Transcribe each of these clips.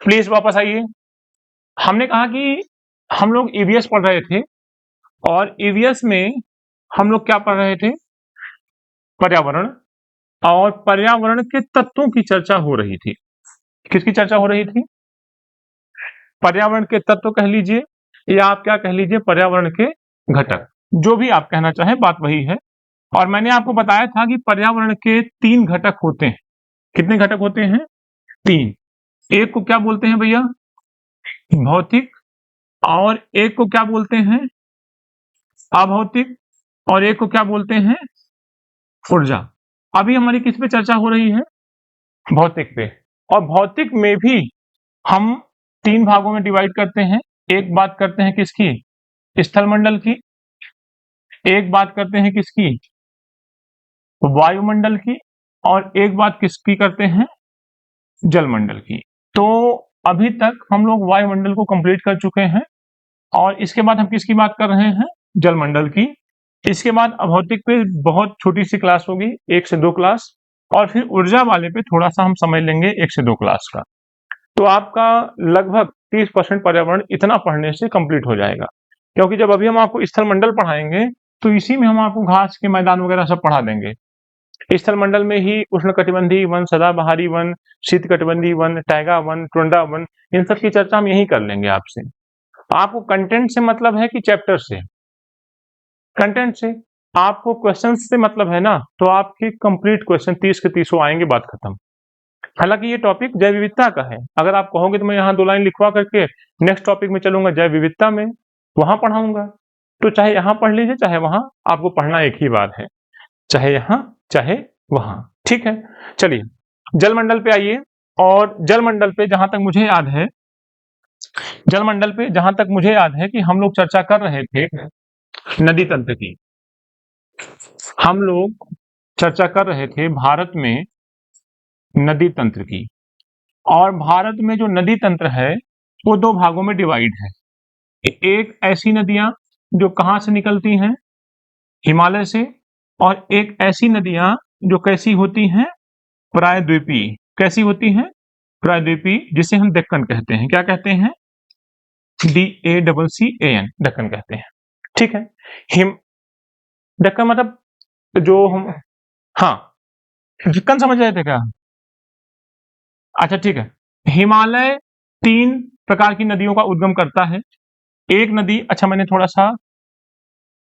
Please वापस आइए। हमने कहा कि हम लोग ईवीएस पढ़ रहे थे और ईवीएस में हम लोग क्या पढ़ रहे थे? पर्यावरण। और पर्यावरण के तत्वों की चर्चा हो रही थी। किसकी चर्चा हो रही थी? पर्यावरण के तत्व कह लीजिए या आप क्या कह लीजिए, पर्यावरण के घटक, जो भी आप कहना चाहें, बात वही है। और मैंने आपको बताया था कि पर्यावरण के 3 घटक होते हैं। कितने घटक होते हैं? 3। एक को क्या बोलते हैं भैया? भौतिक। और एक को क्या बोलते हैं? अभौतिक। और एक को क्या बोलते हैं? ऊर्जा। अभी हमारी किस पे चर्चा हो रही है? भौतिक पे। और भौतिक में भी हम 3 भागों में डिवाइड करते हैं। एक बात करते हैं किसकी? स्थलमंडल की। एक बात करते हैं किसकी? वायुमंडल की। और एक बात किसकी करते हैं? जलमंडल की। तो अभी तक हम लोग वायुमंडल को कंप्लीट कर चुके हैं और इसके बाद हम किसकी बात कर रहे हैं? जलमंडल की। इसके बाद अभौतिक पे बहुत छोटी सी क्लास होगी, 1 से 2 क्लास। और फिर ऊर्जा वाले पे थोड़ा सा हम समझ लेंगे, 1 से 2 क्लास का। तो आपका लगभग 30% पर्यावरण इतना पढ़ने से कंप्लीट हो जाएगा। क्योंकि जब अभी हम आपको स्थलमंडल पढ़ाएंगे तो इसी में हम आपको घास के मैदान वगैरह सब पढ़ा देंगे। स्थलमंडल में ही उष्णकटिबंधीय वन, सदाबहारी वन, शीतकटिबंधीय वन, टैगा वन, टुंड्रा वन, इन सब की चर्चा हम यही कर लेंगे आपसे। आपको कंटेंट से मतलब है कि चैप्टर से? कंटेंट से। आपको क्वेश्चन से मतलब है ना, तो आपके कंप्लीट क्वेश्चन 30 के 30 आएंगे, बात खत्म। हालांकि ये टॉपिक जैव विविधता का है। अगर आप कहोगे तो मैं यहाँ 2 लाइन लिखवा करके नेक्स्ट टॉपिक में चलूंगा, जैव विविधता में, वहां पढ़ाऊंगा। तो चाहे यहाँ पढ़ लीजिए चाहे वहां, आपको पढ़ना एक ही बात है, चाहे यहाँ चाहे वहां। ठीक है, चलिए जलमंडल पे आइए। और जलमंडल पे जहां तक मुझे याद है, जलमंडल पे जहां तक मुझे याद है कि हम लोग चर्चा कर रहे थे नदी तंत्र की। हम लोग चर्चा कर रहे थे भारत में नदी तंत्र की। और भारत में जो नदी तंत्र है वो 2 भागों में डिवाइड है। एक ऐसी नदियां जो कहां से निकलती हैं? हिमालय से। और एक ऐसी नदियां जो कैसी होती हैं? प्रायद्वीपीय। कैसी होती हैं? प्रायद्वीपीय, जिसे हम दक्कन कहते हैं। क्या कहते हैं? DACCAN, दक्कन कहते हैं। ठीक है। हिम दक्कन मतलब जो हम, हाँ, दक्कन समझ रहे थे क्या? अच्छा ठीक है। हिमालय 3 प्रकार की नदियों का उद्गम करता है। एक नदी, अच्छा मैंने थोड़ा सा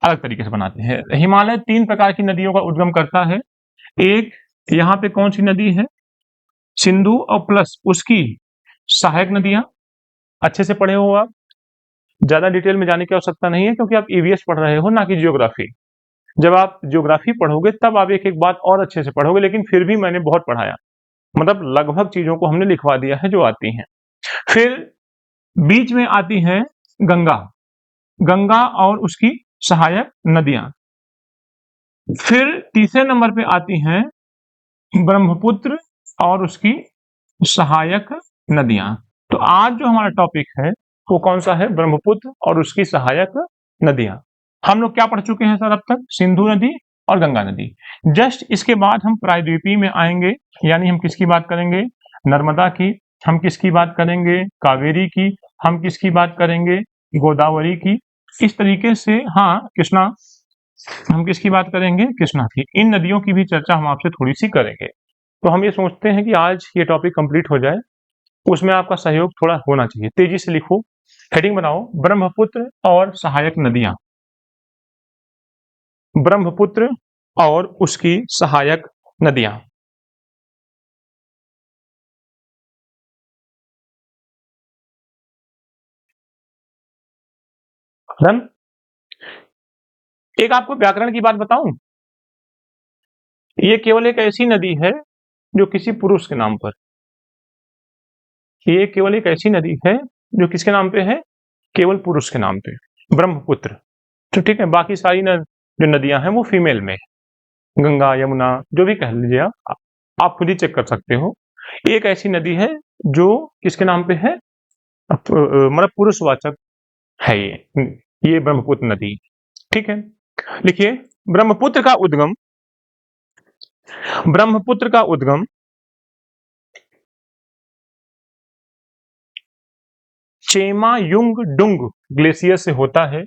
अलग तरीके से बनाते हैं। हिमालय 3 प्रकार की नदियों का उद्गम करता है। एक यहाँ पे कौन सी नदी है? सिंधु, और प्लस उसकी सहायक नदियां। अच्छे से पढ़े हो आप, ज्यादा डिटेल में जाने की आवश्यकता नहीं है क्योंकि आप ईवीएस पढ़ रहे हो ना कि जियोग्राफी। जब आप जियोग्राफी पढ़ोगे तब आप एक एक बात और अच्छे से पढ़ोगे, लेकिन फिर भी मैंने बहुत पढ़ाया, मतलब लगभग चीजों को हमने लिखवा दिया है जो आती हैं। फिर बीच में आती है गंगा। गंगा और उसकी सहायक नदियां। फिर तीसरे नंबर पे आती हैं ब्रह्मपुत्र और उसकी सहायक नदियां। तो आज जो हमारा टॉपिक है वो कौन सा है? ब्रह्मपुत्र और उसकी सहायक नदियां। हम लोग क्या पढ़ चुके हैं सर अब तक? सिंधु नदी और गंगा नदी। जस्ट इसके बाद हम प्रायद्वीपीय में आएंगे, यानी हम किसकी बात करेंगे? नर्मदा की। हम किसकी बात करेंगे? कावेरी की। हम किसकी बात करेंगे? गोदावरी की। इस तरीके से, हाँ, कृष्णा। हम किसकी बात करेंगे? कृष्णा की। इन नदियों की भी चर्चा हम आपसे थोड़ी सी करेंगे। तो हम ये सोचते हैं कि आज ये टॉपिक कंप्लीट हो जाए, उसमें आपका सहयोग थोड़ा होना चाहिए। तेजी से लिखो, हेडिंग बनाओ, ब्रह्मपुत्र और सहायक नदियां। ब्रह्मपुत्र और उसकी सहायक नदियां। डन। एक आपको व्याकरण की बात बताऊं, ये केवल एक ऐसी नदी है जो किसी पुरुष के नाम पर, ये केवल एक ऐसी नदी है जो किसके नाम पे है? केवल पुरुष के नाम पे, ब्रह्मपुत्र। तो ठीक है, बाकी सारी जो नदियां हैं वो फीमेल में, गंगा, यमुना, जो भी कह लीजिए आप खुद ही चेक कर सकते हो। एक ऐसी नदी है जो किसके नाम पे है? मतलब पुरुषवाचक है ये ब्रह्मपुत्र नदी। ठीक है, लिखिए, ब्रह्मपुत्र का उद्गम, ब्रह्मपुत्र का उद्गम चेमायुंगडुंग ग्लेशियर से होता है।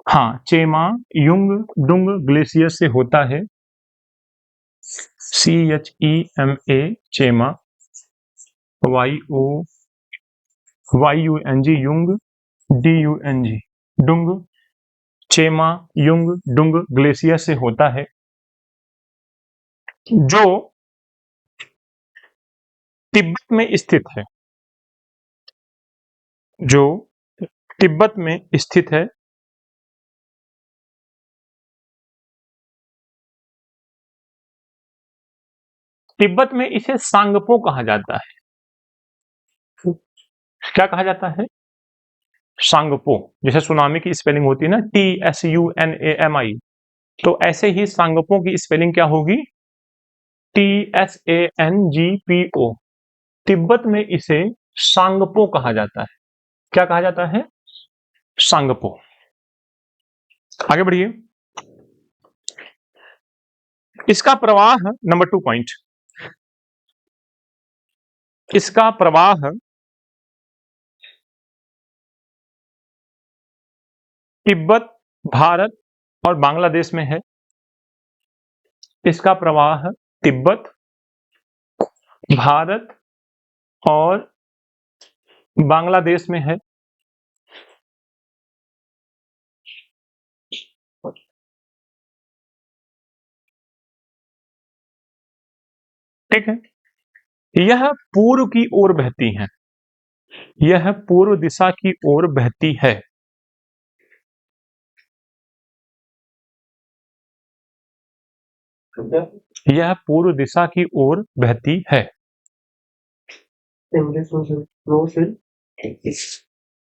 हाँ, चेमायुंगडुंग ग्लेशियर से होता है। CHEMA, Chema, YUNG, Yung, DUNG, Dung, Chemayungdung glacier से होता है, जो तिब्बत में स्थित है। जो तिब्बत में स्थित है। तिब्बत में इसे सांगपो कहा जाता है। क्या कहा जाता है? सांगपो। जैसे सुनामी की स्पेलिंग होती है ना, TSUNAMI, तो ऐसे ही सांगपो की स्पेलिंग क्या होगी? TSANGPO। तिब्बत में इसे सांगपो कहा जाता है। क्या कहा जाता है? सांगपो। आगे बढ़िए। इसका प्रवाह, नंबर 2 पॉइंट, इसका प्रवाह तिब्बत, भारत और बांग्लादेश में है। इसका प्रवाह तिब्बत, भारत और बांग्लादेश में है। ठीक है। यह पूर्व की ओर बहती है। यह पूर्व दिशा की ओर बहती है। यह पूर्व दिशा की ओर बहती है।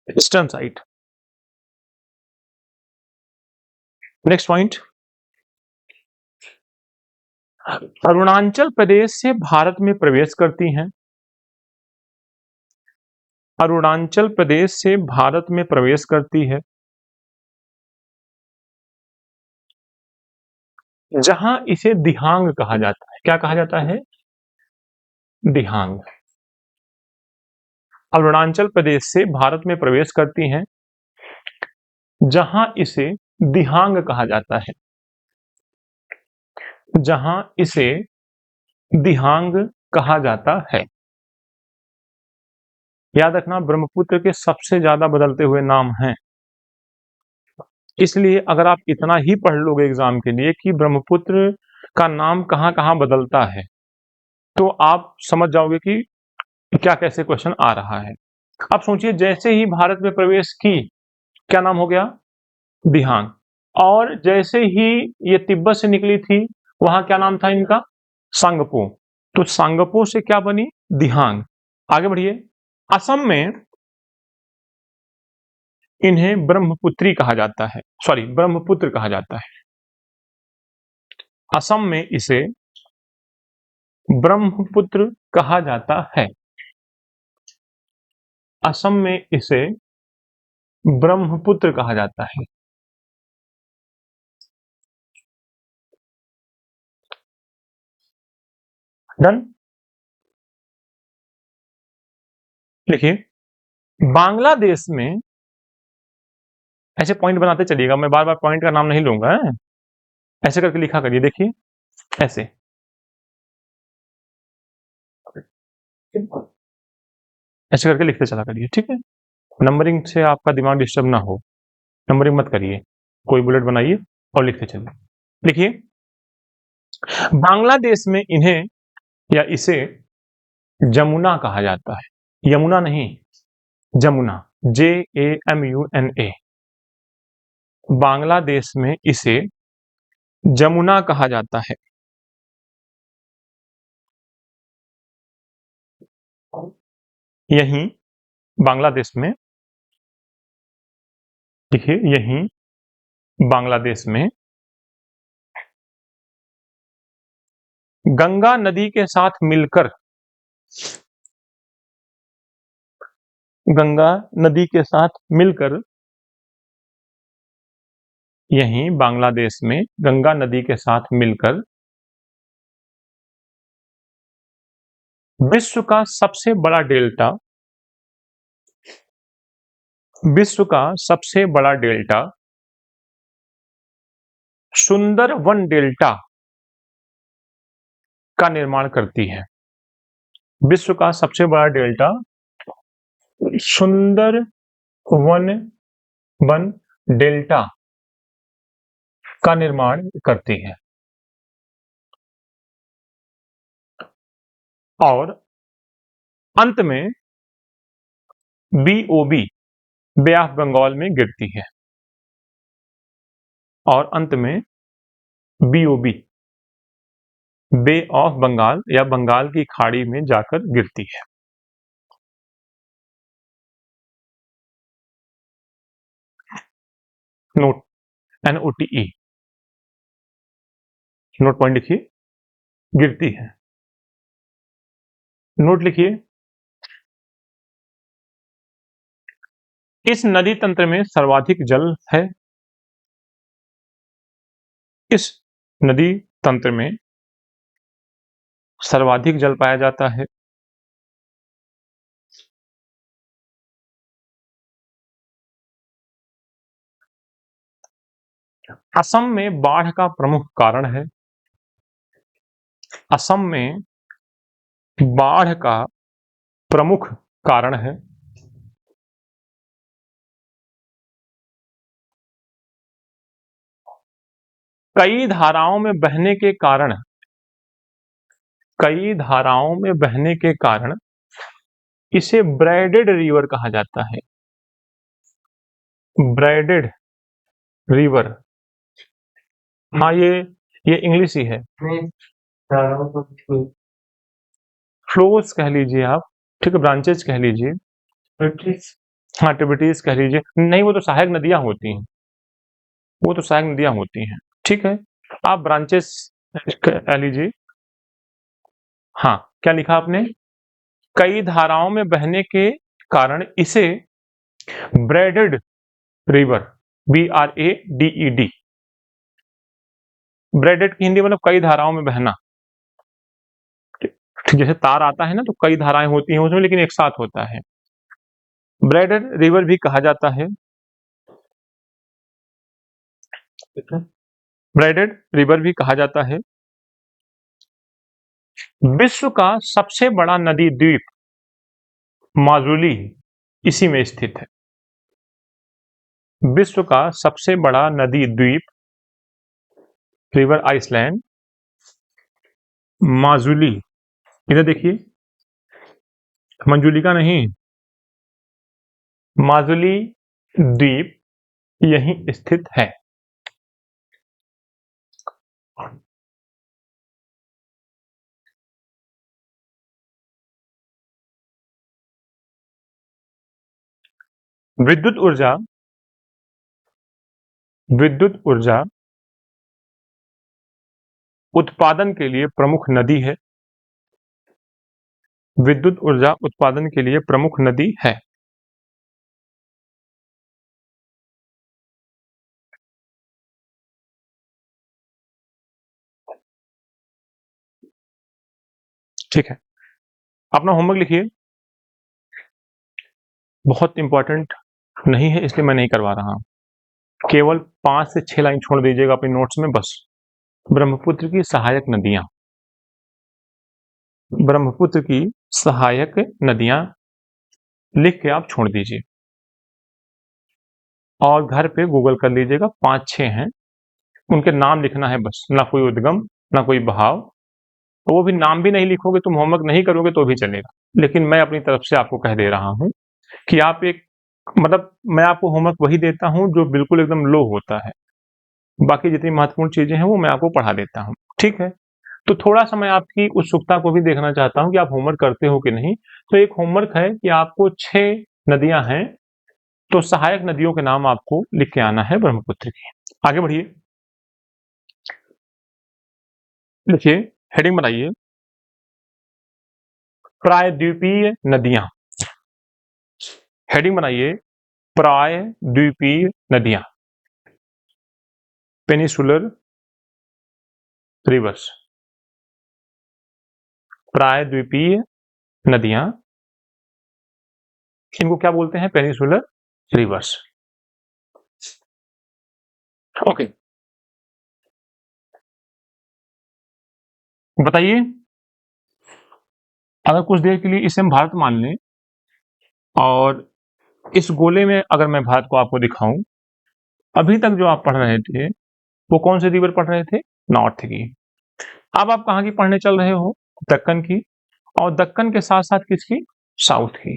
Eastern side. Next point, Arunachal Pradesh से भारत में प्रवेश करती हैं। अरुणाचल प्रदेश से भारत में प्रवेश करती है, जहां इसे दिहांग कहा जाता है। क्या कहा जाता है? दिहांग। अरुणाचल प्रदेश से भारत में प्रवेश करती हैं, जहां इसे दिहांग कहा जाता है। जहां इसे दिहांग कहा जाता है। याद रखना, ब्रह्मपुत्र के सबसे ज्यादा बदलते हुए नाम हैं। इसलिए अगर आप इतना ही पढ़ लोगे एग्जाम के लिए कि ब्रह्मपुत्र का नाम कहां कहां बदलता है, तो आप समझ जाओगे कि क्या कैसे क्वेश्चन आ रहा है। अब सोचिए, जैसे ही भारत में प्रवेश की, क्या नाम हो गया? दिहांग। और जैसे ही ये तिब्बत से निकली थी, वहां क्या नाम था इनका? सांगपो। तो सांगपो से क्या बनी? दिहांग। आगे बढ़िए। असम में इन्हें ब्रह्मपुत्री कहा जाता है, सॉरी ब्रह्मपुत्र कहा जाता है। असम में इसे ब्रह्मपुत्र कहा जाता है। असम में इसे ब्रह्मपुत्र कहा जाता है। डन। देखिए, बांग्लादेश में ऐसे पॉइंट बनाते चलिएगा, मैं बार बार पॉइंट का नाम नहीं लूंगा है? ऐसे करके लिखा करिए। देखिए, ऐसे ऐसे करके लिखते चला करिए, ठीक है? नंबरिंग से आपका दिमाग डिस्टर्ब ना हो, नंबरिंग मत करिए, कोई बुलेट बनाइए और लिखते चलिए। लिखिए, बांग्लादेश में इन्हें या इसे जमुना कहा जाता है। यमुना नहीं, जमुना, JAMUNA। बांग्लादेश में इसे जमुना कहा जाता है। यहीं बांग्लादेश में, देखिए यहीं बांग्लादेश में गंगा नदी के साथ मिलकर, गंगा नदी के साथ मिलकर, यहीं बांग्लादेश में गंगा नदी के साथ मिलकर विश्व का सबसे बड़ा डेल्टा विश्व का सबसे बड़ा डेल्टा सुंदरवन डेल्टा का निर्माण करती है। विश्व का सबसे बड़ा डेल्टा सुंदरवन डेल्टा का निर्माण करती है। और अंत में BOB बे ऑफ बंगाल में गिरती है। और अंत में BOB बे ऑफ बंगाल या बंगाल की खाड़ी में जाकर गिरती है। नोट NOTE, नोट पॉइंट लिखिए, गिरती है। नोट लिखिए, इस नदी तंत्र में सर्वाधिक जल है। इस नदी तंत्र में सर्वाधिक जल पाया जाता है। असम में बाढ़ का प्रमुख कारण है। असम में बाढ़ का प्रमुख कारण है। कई धाराओं में बहने के कारण, कई धाराओं में बहने के कारण इसे ब्रैडेड रिवर कहा जाता है। ब्रैडेड रिवर, हाँ ये इंग्लिश ही है। फ्लोस कह लीजिए आप, ठीक है, ब्रांचेस कह लीजिए, हाँ ट्रिब्यूटरीज कह लीजिए। नहीं, वो तो सहायक नदियां होती हैं, वो तो सहायक नदियां होती हैं, ठीक है, आप ब्रांचेस कह लीजिए। हाँ, क्या लिखा आपने? कई धाराओं में बहने के कारण इसे ब्रैडेड रिवर, BRADED, ब्रैडेड की हिंदी मतलब कई धाराओं में बहना। जैसे तार आता है ना, तो कई धाराएं होती हैं उसमें, लेकिन एक साथ होता है। ब्रैडेड रिवर भी कहा जाता है। ब्रैडेड रिवर भी कहा जाता है। विश्व का सबसे बड़ा नदी द्वीप माजुली इसी में स्थित है। विश्व का सबसे बड़ा नदी द्वीप, रिवर आइसलैंड, माजुली, इधर देखिए, मंजुलिका नहीं, माजुली द्वीप यहीं स्थित है। विद्युत ऊर्जा, विद्युत ऊर्जा उत्पादन के लिए प्रमुख नदी है। विद्युत ऊर्जा उत्पादन के लिए प्रमुख नदी है। ठीक है, अपना होमवर्क लिखिए। बहुत इंपॉर्टेंट नहीं है इसलिए मैं नहीं करवा रहा हूं। केवल 5 से 6 लाइन छोड़ दीजिएगा अपने नोट्स में बस। ब्रह्मपुत्र की सहायक नदियां, ब्रह्मपुत्र की सहायक नदियां लिख के आप छोड़ दीजिए और घर पे गूगल कर लीजिएगा, 5-6 हैं, उनके नाम लिखना है बस, ना कोई उद्गम ना कोई बहाव। तो वो भी नाम भी नहीं लिखोगे, तुम होमवर्क नहीं करोगे तो भी चलेगा, लेकिन मैं अपनी तरफ से आपको कह दे रहा हूं कि आप एक, मतलब मैं आपको होमवर्क वही देता हूं जो बिल्कुल एकदम लो होता है, बाकी जितनी महत्वपूर्ण चीजें हैं वो मैं आपको पढ़ा देता हूं, ठीक है। तो थोड़ा सा मैं आपकी उत्सुकता को भी देखना चाहता हूं कि आप होमवर्क करते हो कि नहीं। तो एक होमवर्क है कि आपको 6 नदियां हैं, तो सहायक नदियों के नाम आपको लिख के आना है ब्रह्मपुत्र की। आगे बढ़िए, देखिए, हेडिंग बनाइए, प्रायद्वीपीय नदियां। हेडिंग बनाइए, प्रायद्वीपीय नदियां, पेनिसुलर रिवर्स, प्रायद्वीपीय नदियां, इनको क्या बोलते हैं? Peninsular reverse. ओके, बताइए, अगर कुछ देर के लिए इसे हम भारत मान लें और इस गोले में अगर मैं भारत को आपको दिखाऊं, अभी तक जो आप पढ़ रहे थे वो कौन से रिवर पढ़ रहे थे? नॉर्थ की। अब आप कहाँ की पढ़ने चल रहे हो? दक्कन की। और दक्कन के साथ साथ किसकी? साउथ की।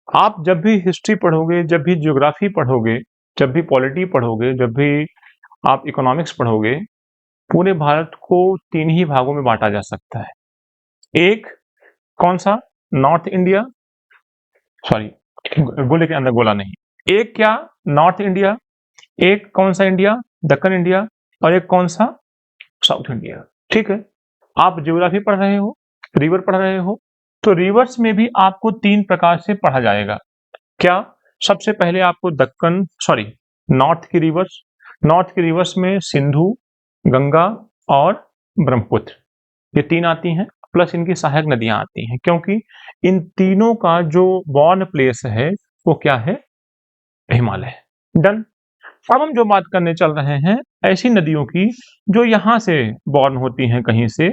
आप जब भी हिस्ट्री पढ़ोगे, जब भी ज्योग्राफी पढ़ोगे, जब भी पॉलिटी पढ़ोगे, जब भी आप इकोनॉमिक्स पढ़ोगे, पूरे भारत को 3 ही भागों में बांटा जा सकता है। एक कौन सा? नॉर्थ इंडिया, सॉरी गोले के अंदर गोला नहीं। एक क्या? North India. एक कौन सा इंडिया? दक्कन इंडिया। और एक कौन सा? South India. ठीक है, आप ज्योग्राफी पढ़ रहे हो, रिवर पढ़ रहे हो, तो रिवर्स में भी आपको 3 प्रकार से पढ़ा जाएगा। क्या? सबसे पहले आपको दक्कन सॉरी नॉर्थ की रिवर्स, नॉर्थ की रिवर्स में सिंधु, गंगा और ब्रह्मपुत्र, ये 3 आती हैं, प्लस इनकी सहायक नदियां आती हैं, क्योंकि इन तीनों का जो बॉर्न प्लेस है वो क्या है? हिमालय। डन। अब हम जो बात करने चल रहे हैं ऐसी नदियों की जो यहाँ से बॉर्न होती हैं कहीं से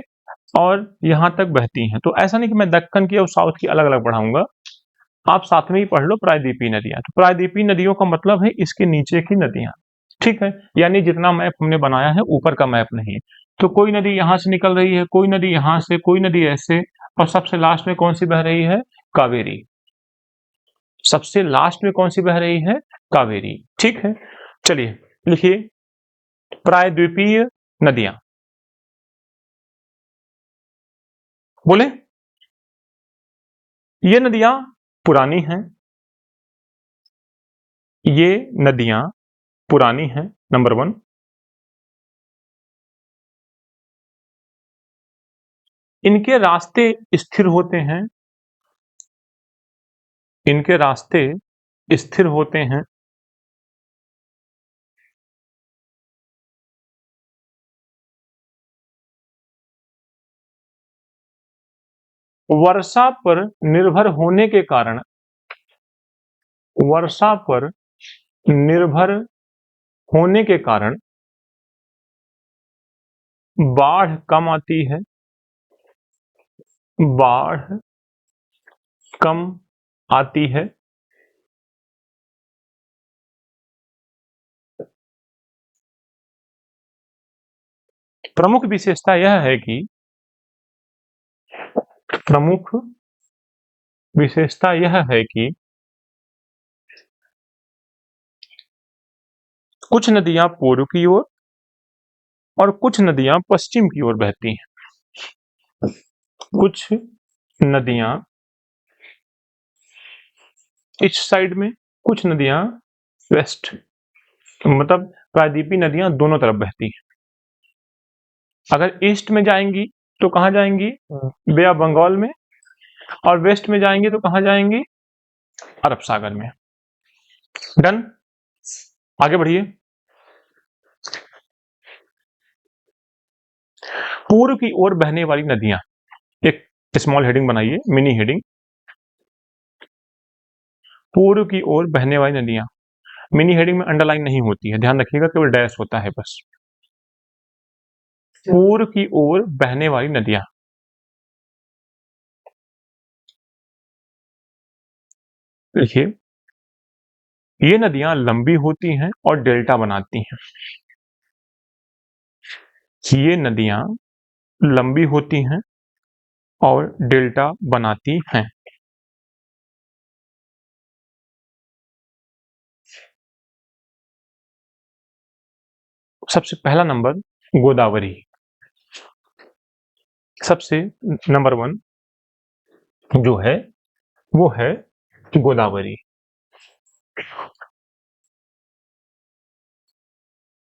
और यहाँ तक बहती हैं। तो ऐसा नहीं कि मैं दक्कन की और साउथ की अलग अलग पढ़ाऊंगा, आप साथ में ही पढ़ लो प्रायद्वीपीय नदियां। तो प्रायद्वीपीय नदियों का मतलब है इसके नीचे की नदियां। ठीक है, यानी जितना मैप हमने बनाया है ऊपर का मैप नहीं। तो कोई नदी यहां से निकल रही है, कोई नदी यहां से, कोई नदी ऐसे, और सबसे लास्ट में कौन सी बह रही है? कावेरी। सबसे लास्ट में कौन सी बह रही है? कावेरी। ठीक है, चलिए लिखिए प्रायद्वीपीय नदियां। बोले, ये नदियां पुरानी हैं, ये नदियां पुरानी हैं, नंबर 1। इनके रास्ते स्थिर होते हैं, इनके रास्ते स्थिर होते हैं। वर्षा पर निर्भर होने के कारण, वर्षा पर निर्भर होने के कारण बाढ़ कम आती है, बाढ़ कम आती है। प्रमुख विशेषता यह है कि, प्रमुख विशेषता यह है कि कुछ नदियां पूर्व की ओर और कुछ नदियां पश्चिम की ओर बहती हैं। कुछ नदियां इस साइड में, कुछ नदियां वेस्ट, मतलब प्रायद्वीपीय नदियां दोनों तरफ बहती हैं। अगर ईस्ट में जाएंगी तो कहां जाएंगी? बे ऑफ बंगाल में। और वेस्ट में जाएंगे तो कहां जाएंगी? अरब सागर में। डन। आगे बढ़िए। पूर्व की ओर बहने वाली नदियां, एक स्मॉल हेडिंग बनाइए, मिनी हेडिंग। पूर्व की ओर बहने वाली नदियां, मिनी हेडिंग में अंडरलाइन नहीं होती है, ध्यान रखिएगा, केवल डैश होता है बस। पूर्व की ओर बहने वाली नदियां, देखिए ये नदियां लंबी होती हैं और डेल्टा बनाती हैं। ये नदियां लंबी होती हैं और डेल्टा बनाती हैं। सबसे पहला नंबर गोदावरी, सबसे नंबर 1 जो है वो है गोदावरी।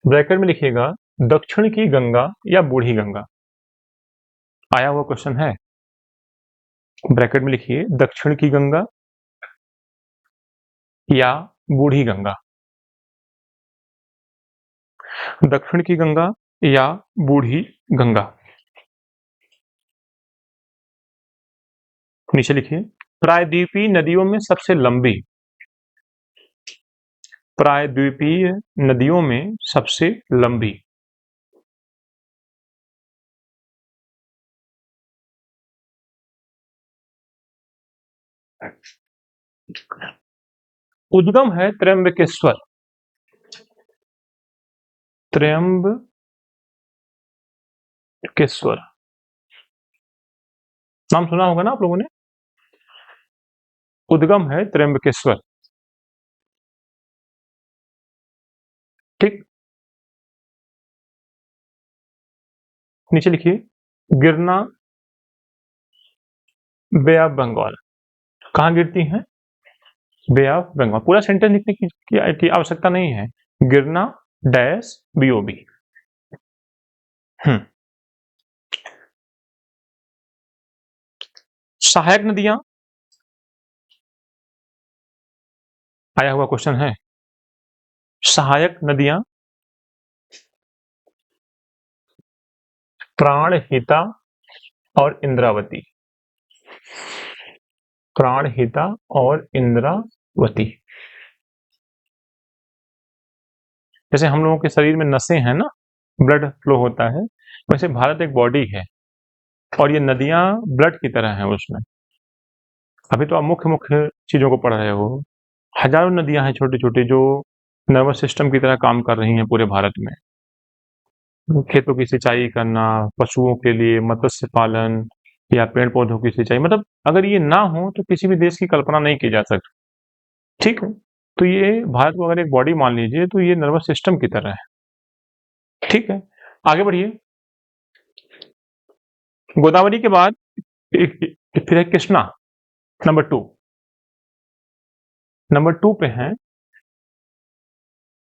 ब्रैकेट में लिखिएगा दक्षिण की गंगा या बूढ़ी गंगा, आया हुआ क्वेश्चन है। ब्रैकेट में लिखिए दक्षिण की गंगा या बूढ़ी गंगा, दक्षिण की गंगा या बूढ़ी गंगा। नीचे लिखिए प्रायद्वीपीय नदियों में सबसे लंबी, प्रायद्वीपीय नदियों में सबसे लंबी? उद्गम है त्र्यंबकेश्वर। त्र्यंबकेश्वर नाम सुना होगा ना आप लोगों ने? उद्गम है त्र्यंबकेश्वर। ठीक, नीचे लिखिए गिरना बे ऑफ बंगाल। कहाँ गिरती हैं? बे ऑफ बंगाल। पूरा सेंटेंस लिखने की आवश्यकता नहीं है। गिरना डैश बीओबी। सहायक नदियां, आया हुआ क्वेश्चन है। सहायक नदियां प्राणहिता और इंद्रावती। प्राणहिता और इंद्रावती। जैसे हम लोगों के शरीर में नसें हैं ना, ब्लड फ्लो होता है, वैसे भारत एक बॉडी है और ये नदियां ब्लड की तरह हैं उसमें। अभी तो आप मुख्य मुख्य चीजों को पढ़ रहे हो। हजारों नदियां हैं छोटी छोटी जो नर्वस सिस्टम की तरह काम कर रही हैं पूरे भारत में। खेतों की सिंचाई करना, पशुओं के लिए मत्स्य पालन या पेड़ पौधों की सिंचाई, मतलब अगर ये ना हो तो किसी भी देश की कल्पना नहीं की जा सकती। ठीक है, तो ये भारत को अगर एक बॉडी मान लीजिए तो ये नर्वस सिस्टम की तरह है। ठीक है, आगे बढ़िए। गोदावरी के बाद फिर है कृष्णा, नंबर 2। नंबर 2 पे है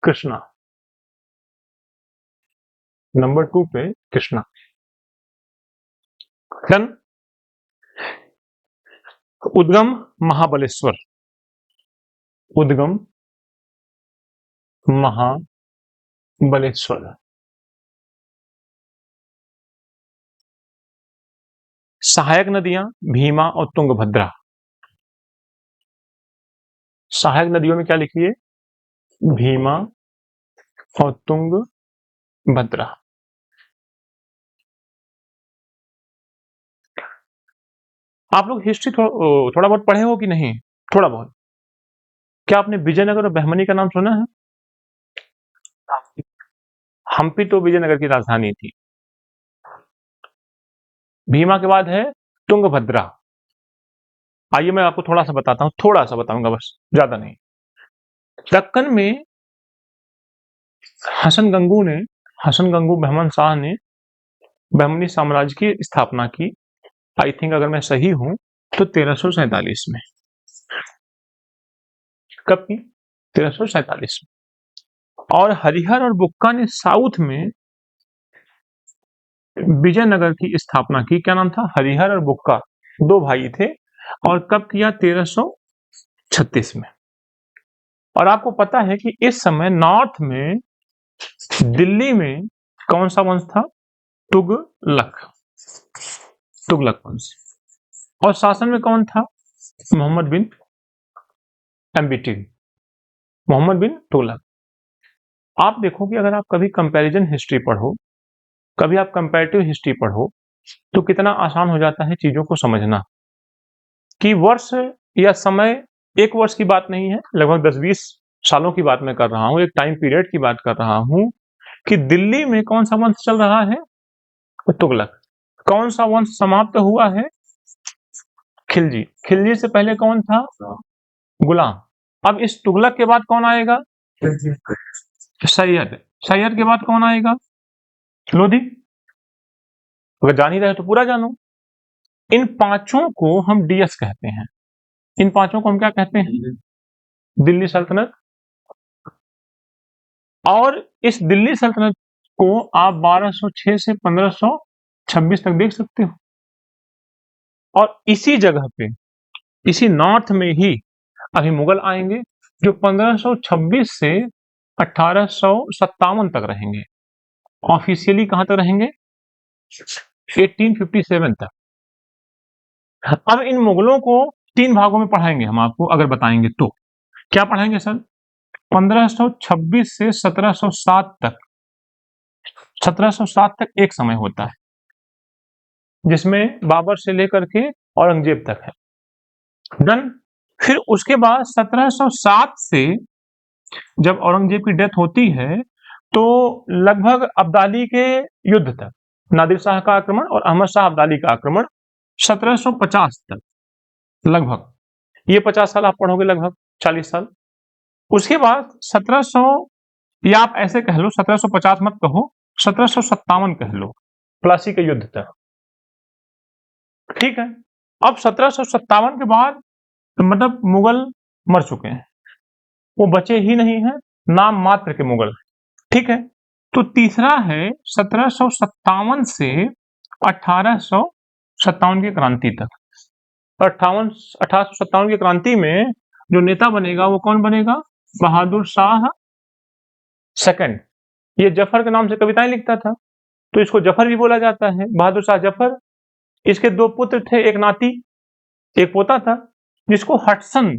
कृष्णा। नंबर 2 पे कृष्णा। डन। उद्गम महाबलेश्वर। उद्गम महाबलेश्वर। सहायक नदियां भीमा और तुंगभद्रा। सहायक नदियों में क्या लिखिए? भीमा और तुंगभद्रा। आप लोग हिस्ट्री थोड़ा बहुत पढ़े हो कि नहीं? थोड़ा बहुत। क्या आपने विजयनगर और बहमनी का नाम सुना है? हम्पी तो विजयनगर की राजधानी थी। भीमा के बाद है तुंगभद्रा। आइए मैं आपको थोड़ा सा बताता हूँ, थोड़ा सा बताऊंगा बस, ज्यादा नहीं। दक्कन में हसन गंगू बहमन शाह ने बहमनी साम्राज्य की स्थापना की। आई थिंक अगर मैं सही हूं तो 1347 में। कब की? 1347 में। और हरिहर और बुक्का ने साउथ में विजयनगर की स्थापना की। क्या नाम था? हरिहर और बुक्का, 2 भाई थे। और कब किया? 1336 में। और आपको पता है कि इस समय नॉर्थ में दिल्ली में कौन सा वंश था? तुगलक। तुगलक वंश। और शासन में कौन था? मोहम्मद बिन एम्बिटी, मोहम्मद बिन तुगलक। आप देखो कि अगर आप कभी कंपैरिजन हिस्ट्री पढ़ो, कभी आप कंपैरेटिव हिस्ट्री पढ़ो, तो कितना आसान हो जाता है चीजों को समझना कि वर्ष या समय एक वर्ष की बात नहीं है, लगभग 10-20 सालों की बात मैं कर रहा हूं, एक टाइम पीरियड की बात कर रहा हूं कि दिल्ली में कौन सा वंश चल रहा है? तुगलक। कौन सा वंश समाप्त हुआ है? खिलजी। खिलजी से पहले कौन था? गुलाम। अब इस तुगलक के बाद कौन आएगा? सैयद। सैयद के बाद कौन आएगा? लोधी। अगर जान ही रहे तो पूरा जानो। इन पांचों को हम डीएस कहते हैं। इन पांचों को हम क्या कहते हैं? दिल्ली सल्तनत। और इस दिल्ली सल्तनत को आप 1206 से 1526 तक देख सकते हो। और इसी जगह पे, इसी नॉर्थ में ही अभी मुगल आएंगे जो 1526 से 1857 तक रहेंगे। ऑफिशियली कहां तक रहेंगे? 1857 तक। अब इन मुगलों को 3 भागों में पढ़ाएंगे हम आपको, अगर बताएंगे तो। क्या पढ़ाएंगे सर? 1526 से 1707 तक, 1707 तक एक समय होता है जिसमें बाबर से लेकर के औरंगजेब तक है। डन। फिर उसके बाद 1707 से जब औरंगजेब की डेथ होती है तो लगभग अब्दाली के युद्ध तक, नादिर शाह का आक्रमण और अहमद शाह अब्दाली का आक्रमण 1750 तक, लगभग ये 50 साल आप पढ़ोगे, लगभग 40 साल। उसके बाद 1700, या आप ऐसे कह लो 1750 मत कहो, 1757 कह लो, प्लासी के युद्ध तक। ठीक है। अब 1757 के बाद मतलब मुगल मर चुके हैं, वो बचे ही नहीं हैं, नाम मात्र के मुगल। ठीक है। तो तीसरा है 1757 से 1857 की क्रांति तक। 1857 की क्रांति में जो नेता बनेगा वो कौन बनेगा? बहादुर शाह सेकंड। ये जफर के नाम से कविताएं लिखता था, तो इसको जफर भी बोला जाता है, बहादुर शाह जफर। इसके दो पुत्र थे, एक नाती, एक पोता था, जिसको हटसन,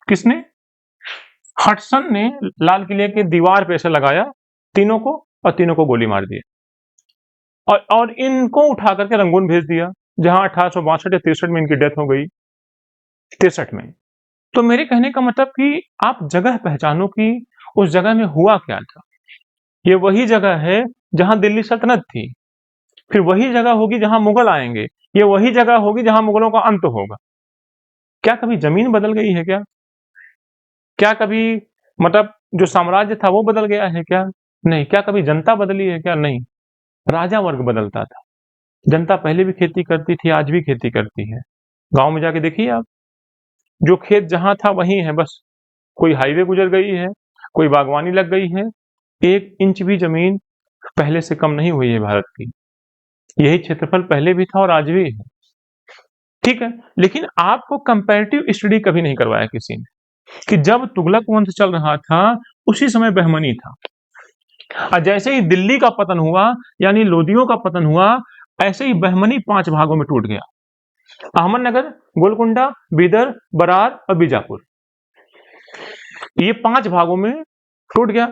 किसने? हटसन ने लाल किले के दीवार पे ऐसे लगाया तीनों को, और तीनों को गोली मार दी, और इनको उठा करके रंगून भेज दिया, जहां 1862 या 63 में इनकी डेथ हो गई, 63 में। तो मेरे कहने का मतलब कि आप जगह पहचानो कि उस जगह में हुआ क्या था। ये वही जगह है जहां दिल्ली सल्तनत थी, फिर वही जगह होगी जहां मुगल आएंगे, ये वही जगह होगी जहां मुगलों का अंत होगा। क्या कभी जमीन बदल गई है क्या? क्या कभी मतलब जो साम्राज्य था वो बदल गया है क्या? नहीं। क्या कभी जनता बदली है क्या? नहीं। राजा वर्ग बदलता था। जनता पहले भी खेती करती थी, आज भी खेती करती है। गांव में जाके देखिए आप, जो खेत जहां था वहीं है, बस कोई हाईवे गुजर गई है, कोई बागवानी लग गई है, 1 इंच भी जमीन पहले से कम नहीं हुई है भारत की। यही क्षेत्रफल पहले भी था और आज भी है। ठीक है। लेकिन आपको कंपैरेटिव स्टडी कभी नहीं करवाया किसी ने, कि जब तुगलक वंश चल रहा था उसी समय बहमनी था, और जैसे ही दिल्ली का पतन हुआ, यानी लोदियों का पतन हुआ, ऐसे ही बहमनी 5 भागों में टूट गया। अहमदनगर, गोलकुंडा, बीदर, बरार और बीजापुर, ये 5 भागों में टूट गया।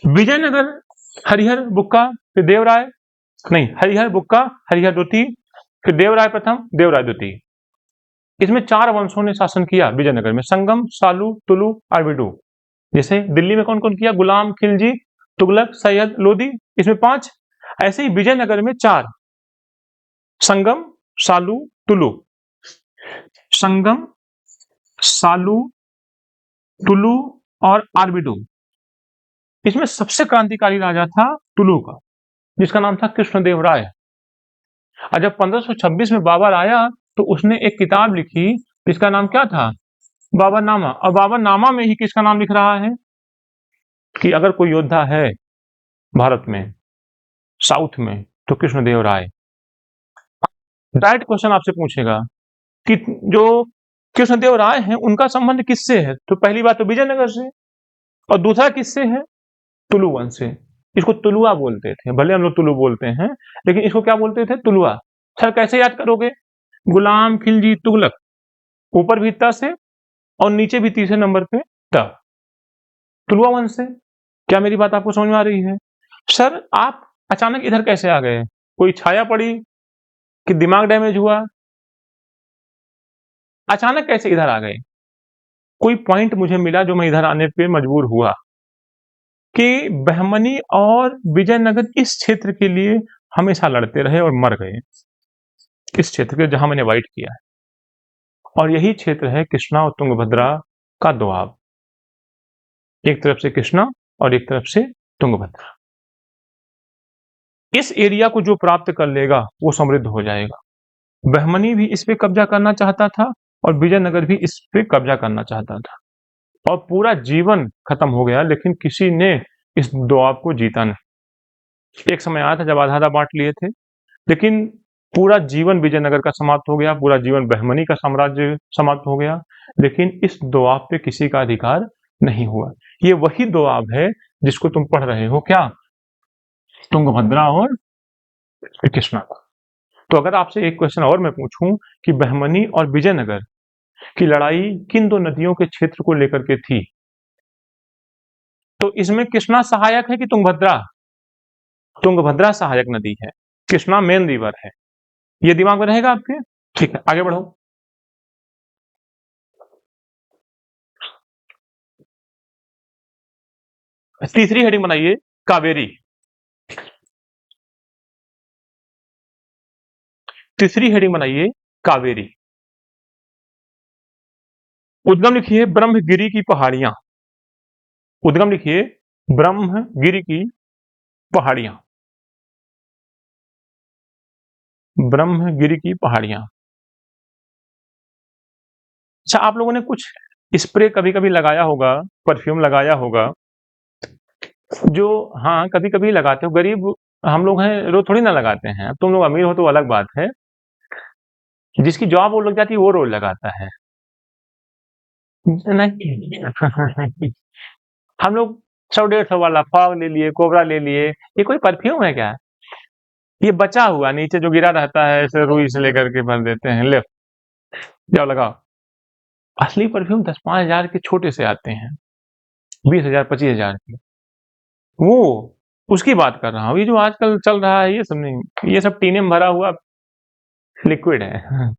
विजयनगर, हरिहर बुक्का, फिर देवराय, नहीं, हरिहर बुक्का, हरिहर द्वितीय, फिर देवराय प्रथम, देवराय द्वितीय। इसमें 4 वंशों ने शासन किया विजयनगर में, संगम, सालू, तुलु, आरबिडू। जैसे दिल्ली में कौन कौन किया? गुलाम, खिलजी, तुगलक, सैयद, लोदी, इसमें 5। ऐसे ही विजयनगर में 4, संगम, सालू, तुलु। संगम, सालू, तुलु और आरबिडू। इसमें सबसे क्रांतिकारी राजा था तुलु का, जिसका नाम था कृष्णदेव राय। और जब 1526 में बाबर आया तो उसने एक किताब लिखी, जिसका नाम क्या था? बाबरनामा। और बाबरनामा में ही किसका नाम लिख रहा है? कि अगर कोई योद्धा है भारत में, साउथ में, तो कृष्णदेव राय। डायरेक्ट क्वेश्चन आपसे पूछेगा कि जो कृष्णदेव राय हैं उनका संबंध किससे है? तो पहली बात तो विजयनगर से, और दूसरा किससे है? तुलु वंश से। इसको तुलुआ बोलते थे, भले हम लोग तुलु बोलते हैं, लेकिन इसको क्या बोलते थे? तुलुआ। सर कैसे याद करोगे? गुलाम, खिलजी, तुगलक, ऊपर भी त से और नीचे भी तीसरे नंबर पे त, तुलुआ वंश से। क्या मेरी बात आपको समझ में आ रही है? सर आप अचानक इधर कैसे आ गए? कोई छाया पड़ी कि दिमाग डैमेज हुआ? अचानक कैसे इधर आ गए? कोई पॉइंट मुझे मिला जो मैं इधर आने पे मजबूर हुआ, कि बहमनी और विजयनगर इस क्षेत्र के लिए हमेशा लड़ते रहे और मर गए, इस क्षेत्र के जहां मैंने वाइट किया है। और यही क्षेत्र है कृष्णा और तुंगभद्रा का दोआब, एक तरफ से कृष्णा और एक तरफ से तुंगभद्रा। इस एरिया को जो प्राप्त कर लेगा वो समृद्ध हो जाएगा। बहमनी भी इस पे कब्जा करना चाहता था और विजयनगर भी इस पे कब्जा करना चाहता था, और पूरा जीवन खत्म हो गया, लेकिन किसी ने इस दोआब को जीता नहीं। एक समय आया था जब आधा आधा बांट लिए थे, लेकिन पूरा जीवन विजयनगर का समाप्त हो गया, पूरा जीवन बहमनी का साम्राज्य समाप्त हो गया, लेकिन इस दोआब पे किसी का अधिकार नहीं हुआ। ये वही दोआब है जिसको तुम पढ़ रहे हो, क्या? तुंगभद्रा और कृष्णा का। तो अगर आपसे एक क्वेश्चन और मैं पूछूं कि बहमनी और विजयनगर की लड़ाई किन दो नदियों के क्षेत्र को लेकर के थी, तो इसमें कृष्णा सहायक है कि तुंगभद्रा? तुंगभद्रा सहायक नदी है, कृष्णा मेन रिवर है। ये दिमाग में रहेगा आपके? ठीक है, आगे बढ़ो। तीसरी हेडिंग बनाइए, कावेरी। तीसरी हेडिंग बनाइए, कावेरी। उद्गम लिखिए ब्रह्मगिरी की पहाड़ियां। उद्गम लिखिए ब्रह्मगिरी की पहाड़ियां। ब्रह्मगिरी की पहाड़ियां। अच्छा, आप लोगों ने कुछ स्प्रे कभी कभी लगाया होगा, परफ्यूम लगाया होगा, जो हाँ कभी कभी लगाते हो। गरीब हम लोग हैं, रोज थोड़ी ना लगाते हैं। अब तुम लोग अमीर हो तो अलग बात है, जिसकी जॉब वो लग जाती है वो रोज लगाता है। नहीं हम लोग 100-150 वाला फॉग ले लिए, कोबरा ले लिए, ये कोई परफ्यूम है क्या? ये बचा हुआ नीचे जो गिरा रहता है, ऐसे रुई से लेकर के भर देते हैं। ले जाओ लगाओ। असली परफ्यूम 10-5 हजार के छोटे से आते हैं, 20 हजार 25 हजार के, वो उसकी बात कर रहा हूँ। ये जो आजकल चल रहा है ये सब नहीं, ये सब टीने में भरा हुआ लिक्विड है।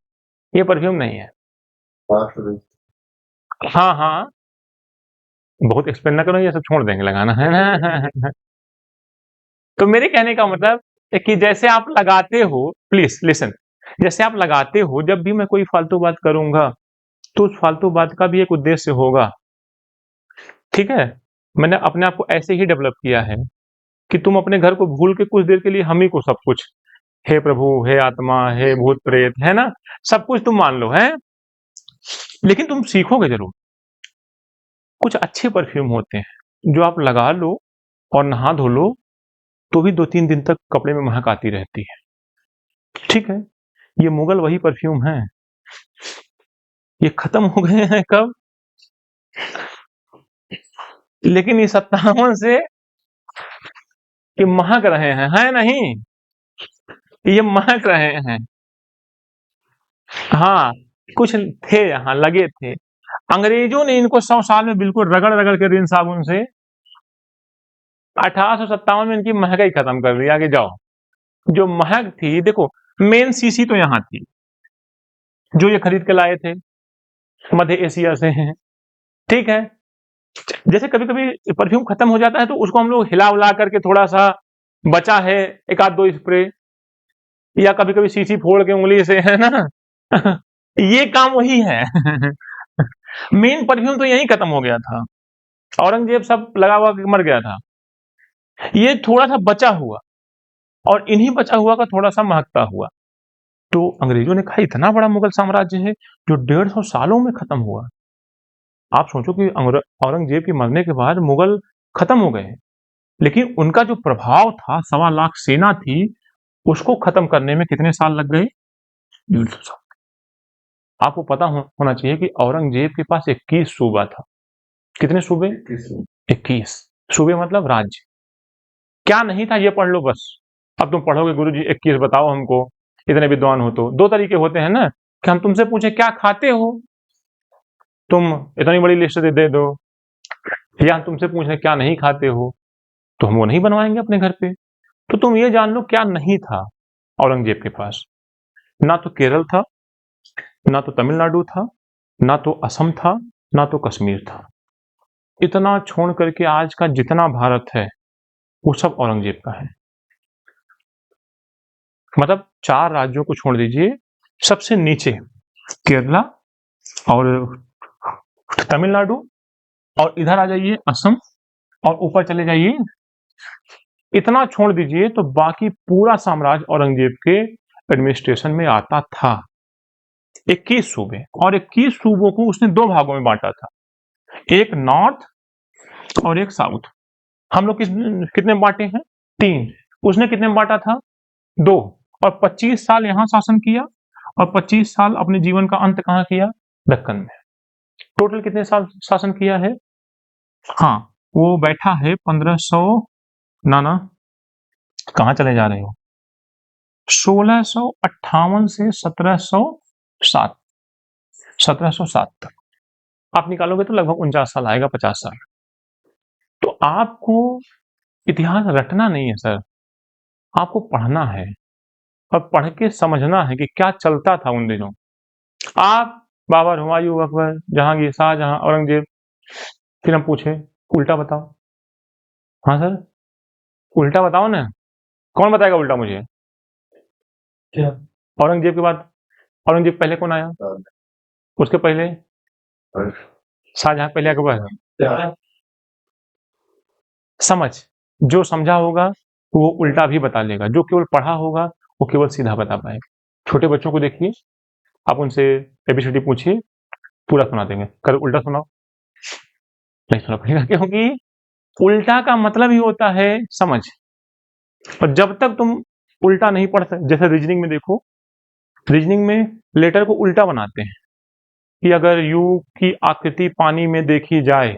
ये परफ्यूम नहीं है। हाँ हाँ, बहुत एक्सपेंड ना करो, ये सब छोड़ देंगे लगाना, है ना। तो मेरे कहने का मतलब है कि जैसे आप लगाते हो, प्लीज लिसन, जैसे आप लगाते हो, जब भी मैं कोई फालतू बात करूंगा तो उस फालतू बात का भी एक उद्देश्य होगा। ठीक है, मैंने अपने आप को ऐसे ही डेवलप किया है कि तुम अपने घर को भूल के कुछ देर के लिए हम ही को सब कुछ, हे प्रभु, हे आत्मा, हे भूत प्रेत, है ना, सब कुछ तुम मान लो है। लेकिन तुम सीखोगे जरूर। कुछ अच्छे परफ्यूम होते हैं जो आप लगा लो और नहा धो लो तो भी 2-3 दिन तक कपड़े में महक आती रहती है। ठीक है, ये मुगल वही परफ्यूम है। ये खत्म हो गए हैं कब? लेकिन ये 57 से ये महक रहे हैं, है नहीं? ये महक रहे हैं। हाँ, कुछ थे यहाँ, लगे थे। अंग्रेजों ने इनको 100 साल में बिल्कुल रगड़ रगड़ के रिन साबुन से 1857 में इनकी महंगाई खत्म कर दी। आगे जाओ। जो महक थी, देखो, मेन सीसी तो यहाँ थी जो ये खरीद के लाए थे मध्य एशिया से। ठीक है, जैसे कभी कभी परफ्यूम खत्म हो जाता है तो उसको हम लोग हिला उला करके थोड़ा सा बचा है, एक आध दो स्प्रे, या कभी कभी सीसी फोड़ के उंगली से, है ना। ये काम वही है। मेन परफ्यूम तो यही खत्म हो गया था, औरंगजेब सब लगा हुआ के मर गया था। ये थोड़ा सा बचा हुआ, और इन्हीं बचा हुआ का थोड़ा सा महकता हुआ। तो अंग्रेजों ने कहा इतना बड़ा मुगल साम्राज्य है जो 150 सालों में खत्म हुआ। आप सोचो कि औरंगजेब के मरने के बाद मुगल खत्म हो गए, लेकिन उनका जो प्रभाव था, 1.25 लाख सेना थी, उसको खत्म करने में कितने साल लग गए? 150 साल। आपको पता होना चाहिए कि औरंगजेब के पास 21 सूबा था। कितने सूबे? 21 सूबे, मतलब राज्य। क्या नहीं था ये पढ़ लो बस। अब तुम पढ़ोगे गुरुजी 21 बताओ हमको, इतने विद्वान हो तो। दो तरीके होते हैं ना, कि हम तुमसे पूछे क्या खाते हो, तुम इतनी बड़ी लिस्ट दे दो, या हम तुमसे पूछ रहे क्या नहीं खाते हो, तो हम वो नहीं बनवाएंगे अपने घर पे। तो तुम ये जान लो क्या नहीं था औरंगजेब के पास। ना तो केरल था, ना तो तमिलनाडु था, ना तो असम था, ना तो कश्मीर था। इतना छोड़ करके आज का जितना भारत है वो सब औरंगजेब का है। मतलब 4 राज्यों को छोड़ दीजिए, सबसे नीचे केरला और तमिलनाडु, और इधर आ जाइए असम, और ऊपर चले जाइए, इतना छोड़ दीजिए तो बाकी पूरा साम्राज्य औरंगजेब के एडमिनिस्ट्रेशन में आता था। 21 सूबे, और 21 सूबों को उसने 2 भागों में बांटा था, एक नॉर्थ और एक साउथ। हम लोग कितने बांटे हैं? 3। उसने कितने में बांटा था? 2। और 25 साल यहां शासन किया, और 25 साल अपने जीवन का अंत कहां किया? दक्कन में। टोटल कितने साल शासन किया है? हाँ, वो बैठा है 1500, ना कहां चले जा रहे हो, 1658 से 1707, 1707 तक। आप निकालोगे तो लगभग 49 साल आएगा, 50 साल। तो आपको इतिहास रटना नहीं है सर, आपको पढ़ना है और पढ़ के समझना है कि क्या चलता था उन दिनों। आप बाबर, हुमायूं, अकबर, जहांगीर, शाहजहां, औरंगजेब, फिर हम पूछे उल्टा बताओ। हाँ सर, उल्टा बताओ ना। कौन बताएगा उल्टा मुझे? क्या? औरंगजेब के बाद, औरंगजेब पहले कौन आया? उसके पहले शाहजहां, पहले अकबर। समझ, जो समझा होगा वो उल्टा भी बता लेगा, जो केवल पढ़ा होगा वो केवल सीधा बता पाएगा। छोटे बच्चों को देखिए, आप उनसे एबीसीडी पूछिए, पूरा सुना देंगे। कल उल्टा सुनाओ, नहीं सुना पड़ेगा, क्योंकि उल्टा का मतलब ही होता है समझ। और जब तक तुम उल्टा नहीं पढ़ सकते, जैसे रीजनिंग में देखो, रीजनिंग में लेटर को उल्टा बनाते हैं कि अगर यू की आकृति पानी में देखी जाए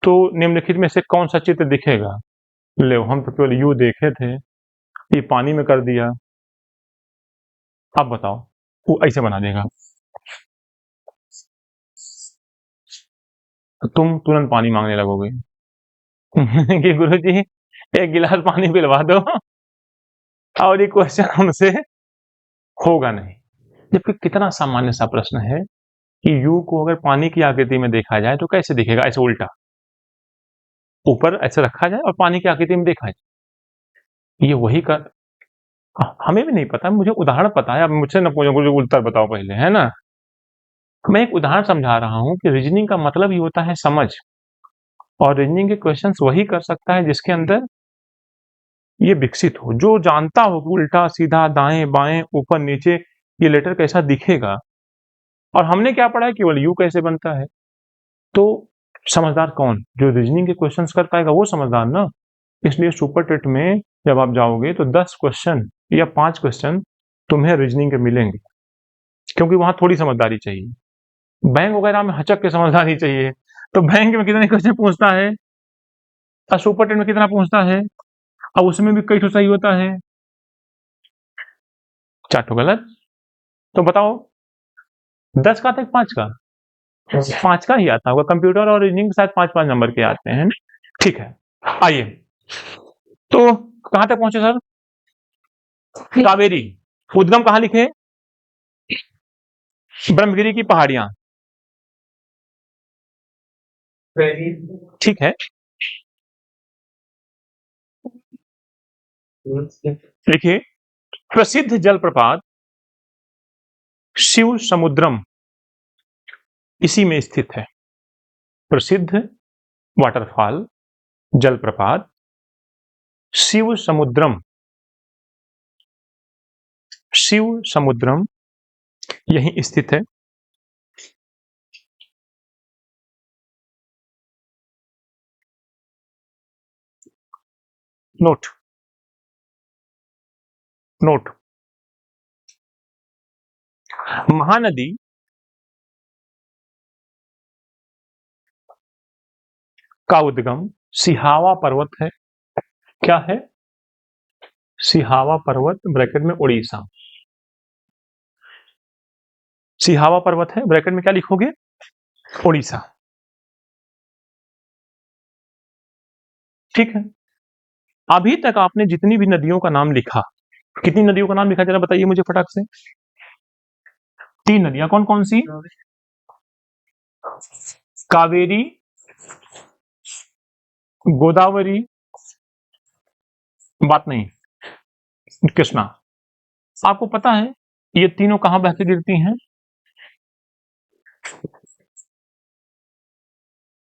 तो निम्नलिखित में से कौन सा चित्र दिखेगा। ले, हम तो केवल यू देखे थे, ये पानी में कर दिया, अब बताओ। वो ऐसे बना देगा, तो तुम तुरंत पानी मांगने लगोगे कि गुरुजी एक गिलास पानी पिलवा दो, और ये क्वेश्चन हमसे होगा नहीं। जबकि कितना सामान्य सा प्रश्न है कि यू को अगर पानी की आकृति में देखा जाए तो कैसे दिखेगा, ऐसे उल्टा, ऊपर ऐसे रखा जाए और पानी की आकृति में देखा जाए। ये वही कर, हमें भी नहीं पता, मुझे उदाहरण पता है। अब मुझसे न पूछो गुरुजी उत्तर बताओ पहले, है ना। मैं एक उदाहरण समझा रहा हूं कि रीजनिंग का मतलब ही होता है समझ, और रीजनिंग के क्वेश्चंस वही कर सकता है जिसके अंदर ये विकसित हो, जो जानता हो कि उल्टा सीधा, दाएं बाएं, ऊपर नीचे, ये लेटर कैसा दिखेगा। और हमने क्या पढ़ा है, केवल यू कैसे बनता है। तो समझदार कौन? जो रीजनिंग के क्वेश्चंस कर पाएगा वो समझदार ना। इसलिए सुपर टेट में जब आप जाओगे तो 10 क्वेश्चन या 5 क्वेश्चन तुम्हें रीजनिंग के मिलेंगे, क्योंकि वहां थोड़ी समझदारी चाहिए। बैंक वगैरह में हचक के समझदारी चाहिए। तो बैंक में कितने क्वेश्चन पूछता है और सुपर टेट में कितना पूछता है, और उसमें भी कई तो सही होता है, 4 तो गलत। तो बताओ, 10 का था, 5 का? 5 का ही आता होगा। कंप्यूटर और रीजनिंग शायद 5-5 नंबर के आते हैं। ठीक है, आइए, तो कहां तक पहुंचे सर? कावेरी। उद्गम कहां लिखे? ब्रह्मगिरी की पहाड़ियां। ठीक है, देखिए, प्रसिद्ध जलप्रपात शिव समुद्रम इसी में स्थित है। प्रसिद्ध वाटरफॉल, जलप्रपात शिव समुद्रम, शिव समुद्रम यहीं स्थित है। नोट, नोट, महानदी का उद्गम सिहावा पर्वत है। क्या है? सिहावा पर्वत, ब्रैकेट में उड़ीसा। सिहावा पर्वत है, ब्रैकेट में क्या लिखोगे? उड़ीसा। ठीक है, अभी तक आपने जितनी भी नदियों का नाम लिखा, कितनी नदियों का नाम लिखा जरा बताइए मुझे फटाक से। 3 नदियां, कौन कौन सी? कावेरी, गोदावरी, बात नहीं, कृष्णा। आपको पता है ये तीनों कहां बह के गिरती हैं?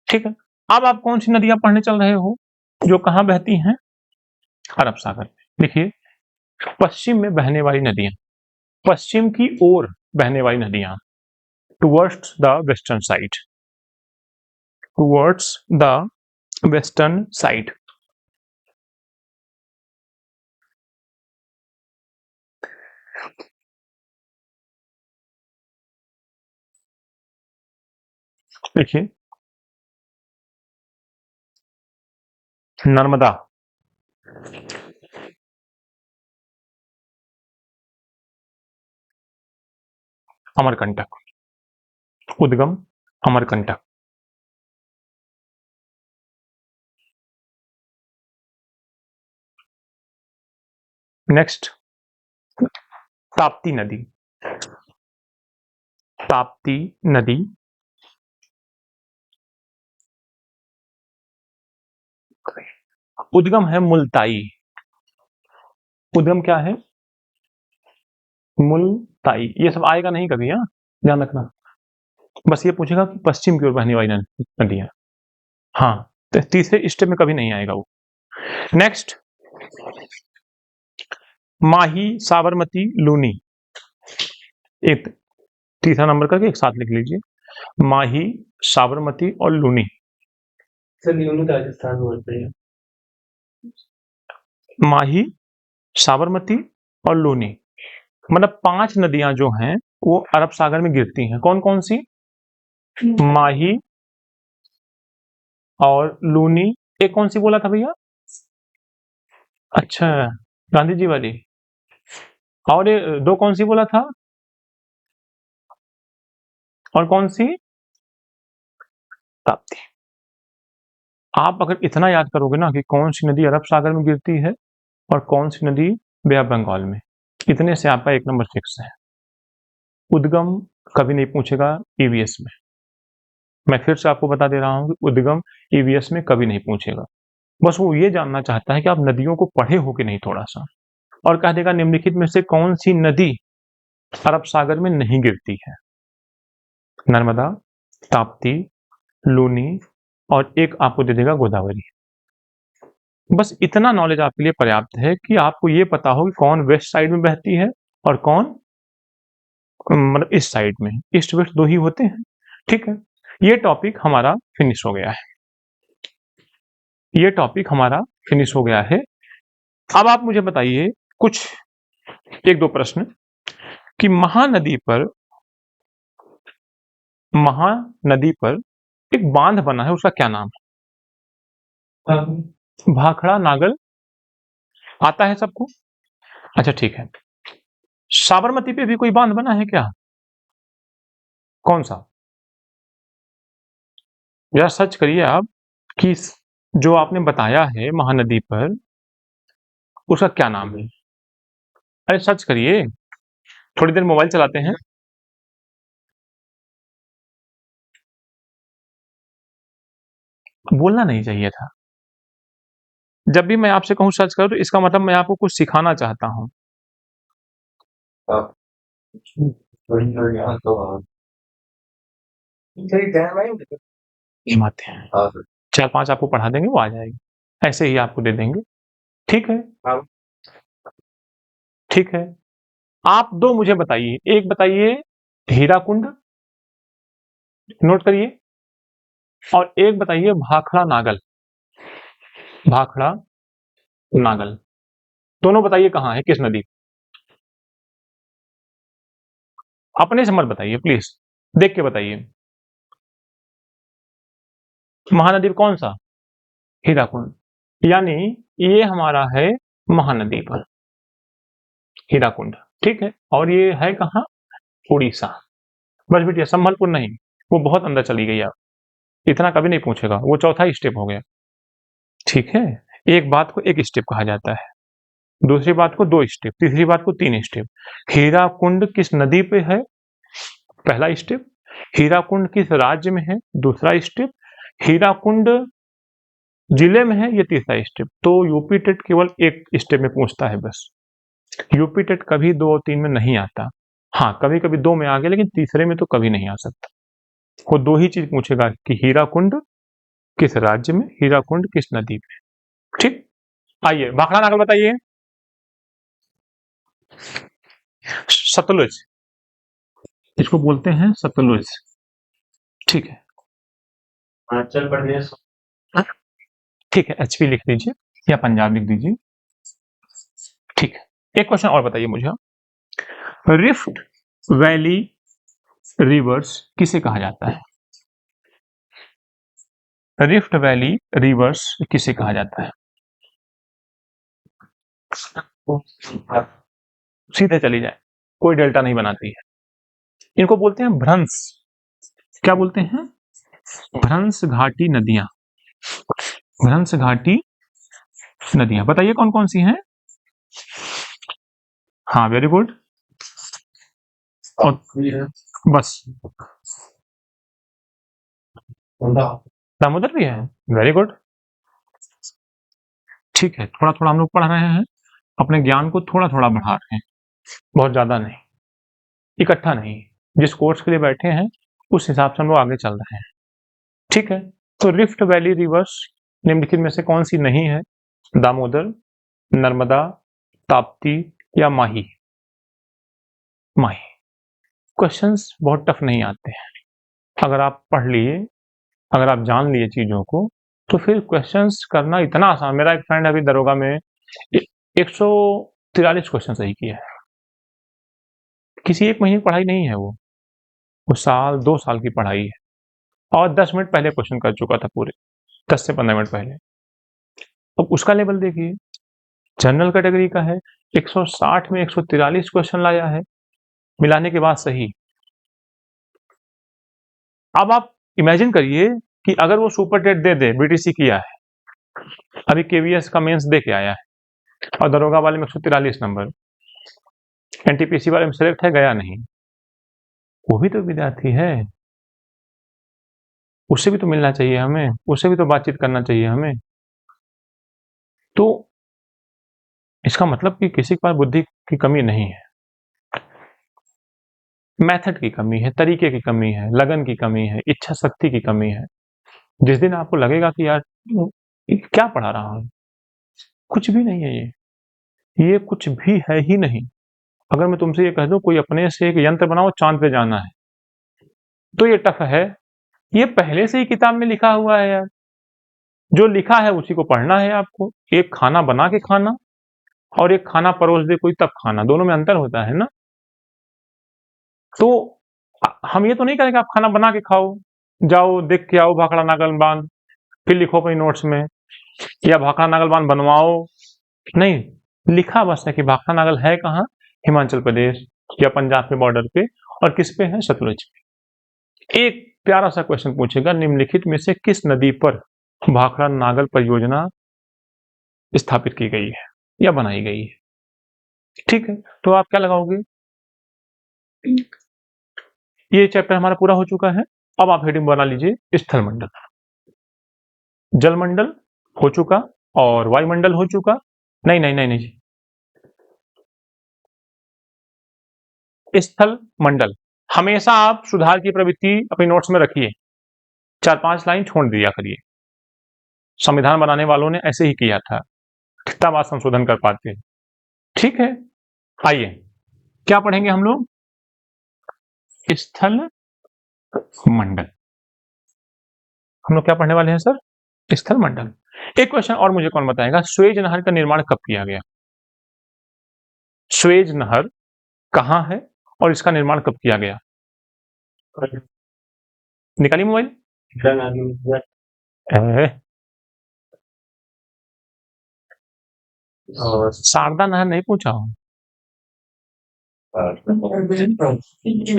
ठीक है, अब आप कौन सी नदियां पढ़ने चल रहे हो जो कहां बहती हैं? अरब सागर में। देखिए, पश्चिम में बहने वाली नदियां, पश्चिम की ओर बहने वाली नदियां, towards the western side, towards the western side. देखिए, नर्मदा, अमरकंटक, उद्गम अमरकंटक। नेक्स्ट, ताप्ती नदी। ताप्ती नदी उद्गम है मुल्ताई। उद्गम क्या है? मुल्ताई। ये सब आएगा नहीं कभी, हाँ, ध्यान रखना। बस ये पूछेगा कि पश्चिम की ओर बहने वाली नदियां, हाँ, तो तीसरे स्टेप में कभी नहीं आएगा वो। नेक्स्ट, माही, साबरमती, लूनी। एक तीसरा नंबर करके एक साथ लिख लीजिए, माही, साबरमती और लूनी। सर लूनी राजस्थान में होते हैं। माही, साबरमती और लूनी, मतलब 5 नदियां जो हैं वो अरब सागर में गिरती हैं। कौन कौन सी? माही और लूनी। एक कौन सी बोला था भैया? अच्छा, गांधी जी वाली। और ये दो कौन सी बोला था? और कौन सी? ताप्ती। आप अगर इतना याद करोगे ना कि कौन सी नदी अरब सागर में गिरती है और कौन सी नदी बे ऑफ बंगाल में, इतने से आपका 1 नंबर फिक्स है। उद्गम कभी नहीं पूछेगा ईवीएस में। मैं फिर से आपको बता दे रहा हूं कि उद्गम ईवीएस में कभी नहीं पूछेगा। बस वो ये जानना चाहता है कि आप नदियों को पढ़े हो कि नहीं थोड़ा सा, और कह देगा निम्नलिखित में से कौन सी नदी अरब सागर में नहीं गिरती है। नर्मदा, ताप्ती, लूनी और एक आपको दे देगा गोदावरी। बस इतना नॉलेज आपके लिए पर्याप्त है कि आपको ये पता हो कि कौन वेस्ट साइड में बहती है और कौन मतलब इस साइड में। ईस्ट वेस्ट 2 ही होते हैं। ठीक है, ये टॉपिक हमारा फिनिश हो गया है। ये टॉपिक हमारा फिनिश हो गया है। अब आप मुझे बताइए कुछ 1-2 प्रश्न कि महानदी पर एक बांध बना है, उसका क्या नाम है? भाखड़ा नागल आता है सबको? अच्छा ठीक है। साबरमती पे भी कोई बांध बना है क्या? कौन सा? जरा सर्च करिए आप कि जो आपने बताया है महानदी पर, उसका क्या नाम है? अरे सर्च करिए, थोड़ी देर मोबाइल चलाते हैं। बोलना नहीं चाहिए था। जब भी मैं आपसे कहूं सर्च करो तो इसका मतलब मैं आपको कुछ सिखाना चाहता हूं। आते हैं 4-5 आपको पढ़ा देंगे, वो आ जाएगी, ऐसे ही आपको दे देंगे। ठीक है, ठीक है। आप 2 मुझे बताइए, एक बताइए हीराकुंड, नोट करिए, और एक बताइए भाखड़ा नागल। भाखड़ा नागल दोनों बताइए कहाँ है, किस नदी? अपने से मत बताइए प्लीज, देख के बताइए। महानदी कौन सा? हीराकुंड। यानी ये हमारा है महानदी पर, हीराकुंड। ठीक है, और ये है कहाँ? उड़ीसा। बस बेटिया, संबलपुर नहीं, वो बहुत अंदर चली गई। आप इतना कभी नहीं पूछेगा, वो चौथा स्टेप हो गया। ठीक है, एक बात को 1 स्टेप कहा जाता है, दूसरी बात को 2 स्टेप, तीसरी बात को 3 स्टेप। हीराकुंड किस नदी पे है? पहला स्टेप। हीराकुंड किस राज्य में है? दूसरा स्टेप। हीराकुंड जिले में है, ये तीसरा स्टेप। तो यूपी टेट केवल 1 स्टेप में पूछता है बस। यूपी टेट कभी 2 और 3 में नहीं आता। हाँ, कभी कभी 2 में आ गया, लेकिन तीसरे में तो कभी नहीं आ सकता। वो 2 ही चीज पूछेगा कि हीराकुंड किस राज्य में, हीराकुंड किस नदी में। ठीक, आइए भाखड़ा नागल बताइए। सतलुज, इसको बोलते हैं सतलुज। ठीक है, हिमाचल प्रदेश। ठीक है, एचपी लिख दीजिए या पंजाब लिख दीजिए। ठीक है, एक क्वेश्चन और बताइए मुझे, रिफ्ट वैली रिवर्स किसे कहा जाता है? रिफ्ट वैली रिवर्स किसे कहा जाता है? सीधे चली जाए, कोई डेल्टा नहीं बनाती है। इनको बोलते हैं भ्रंश। क्या बोलते हैं? भ्रंश घाटी नदियां। भ्रंश घाटी नदियां बताइए कौन कौन सी हैं? हाँ, वेरी गुड। और बस दामोदर भी है, वेरी गुड। ठीक है, थोड़ा थोड़ा हम लोग पढ़ रहे हैं, अपने ज्ञान को थोड़ा थोड़ा बढ़ा रहे हैं, बहुत ज्यादा नहीं, इकट्ठा नहीं। जिस कोर्स के लिए बैठे हैं उस हिसाब से हम लोग आगे चल रहे हैं। ठीक है, तो रिफ्ट वैली रिवर्स निम्नलिखित में से कौन सी नहीं है? दामोदर, नर्मदा, ताप्ती या माही? माही। क्वेश्चंस बहुत टफ नहीं आते हैं, अगर आप पढ़ लिए, अगर आप जान लिए चीजों को, तो फिर क्वेश्चंस करना इतना आसान। मेरा एक फ्रेंड अभी दरोगा में 143 क्वेश्चन सही किया है। किसी एक महीने की पढ़ाई नहीं है वो साल 2 साल की पढ़ाई है, और 10 मिनट पहले क्वेश्चन कर चुका था पूरे, 10 से 15 मिनट पहले। अब उसका लेवल देखिए, जनरल कैटेगरी का है, 160 में 143 क्वेश्चन लाया है, मिलाने के बाद सही। अब आप इमेजिन करिए कि अगर वो सुपर टेट दे दे, बीटीसी किया है, अभी केवीएस का मेंस दे के आया है, और दरोगा वाले में 143 नंबर, एनटीपीसी वाले में सेलेक्ट है, गया नहीं, वो भी तो विद्यार्थी है, उससे भी तो मिलना चाहिए हमें, उससे भी तो बातचीत करना चाहिए हमें। तो इसका मतलब कि किसी के पास बुद्धि की कमी नहीं है, मेथड की कमी है, तरीके की कमी है, लगन की कमी है, इच्छा शक्ति की कमी है। जिस दिन आपको लगेगा कि यार क्या पढ़ा रहा हूं, कुछ भी नहीं है, ये कुछ भी है ही नहीं। अगर मैं तुमसे ये कह दूं कोई अपने से एक यंत्र बनाओ चांद पे जाना है, तो ये टफ है। ये पहले से ही किताब में लिखा हुआ है यार, जो लिखा है उसी को पढ़ना है आपको। एक खाना बना के खाना और एक खाना परोस दे कोई तब खाना, दोनों में अंतर होता है ना। तो हम ये तो नहीं करेंगे आप खाना बना के खाओ, जाओ देख के आओ भाखड़ा नागल बांध, फिर लिखो अपनी नोट्स में, या भाखड़ा नागल बांध बनवाओ। नहीं, लिखा बस है कि भाखड़ा नागल है कहाँ, हिमाचल प्रदेश या पंजाब के बॉर्डर पे, और किस पे है, सतलुज पे। एक प्यारा सा क्वेश्चन पूछेगा, निम्नलिखित में से किस नदी पर भाखड़ा नागल परियोजना स्थापित की गई है या बनाई गई है? ठीक है, तो आप क्या लगाओगे? ये चैप्टर हमारा पूरा हो चुका है। अब आप हेडिंग बना लीजिए स्थल मंडल। जल मंडल हो चुका और वायुमंडल हो चुका। नहीं नहीं नहीं नहीं, स्थल मंडल हमेशा आप सुधार की प्रवृत्ति अपनी नोट्स में रखिए, 4-5 लाइन छोड़ दिया करिए। संविधान बनाने वालों ने ऐसे ही किया था, कितना बार संशोधन कर पाते हैं। ठीक है, आइए क्या पढ़ेंगे हम लोग? स्थल मंडल। हम लोग क्या पढ़ने वाले हैं सर? स्थल मंडल। एक क्वेश्चन और मुझे कौन बताएगा, स्वेज नहर का निर्माण कब किया गया? स्वेज नहर कहाँ है और इसका निर्माण कब किया गया? निकालिए मोबाइल। शारदा नहर नहीं पूछा हूं।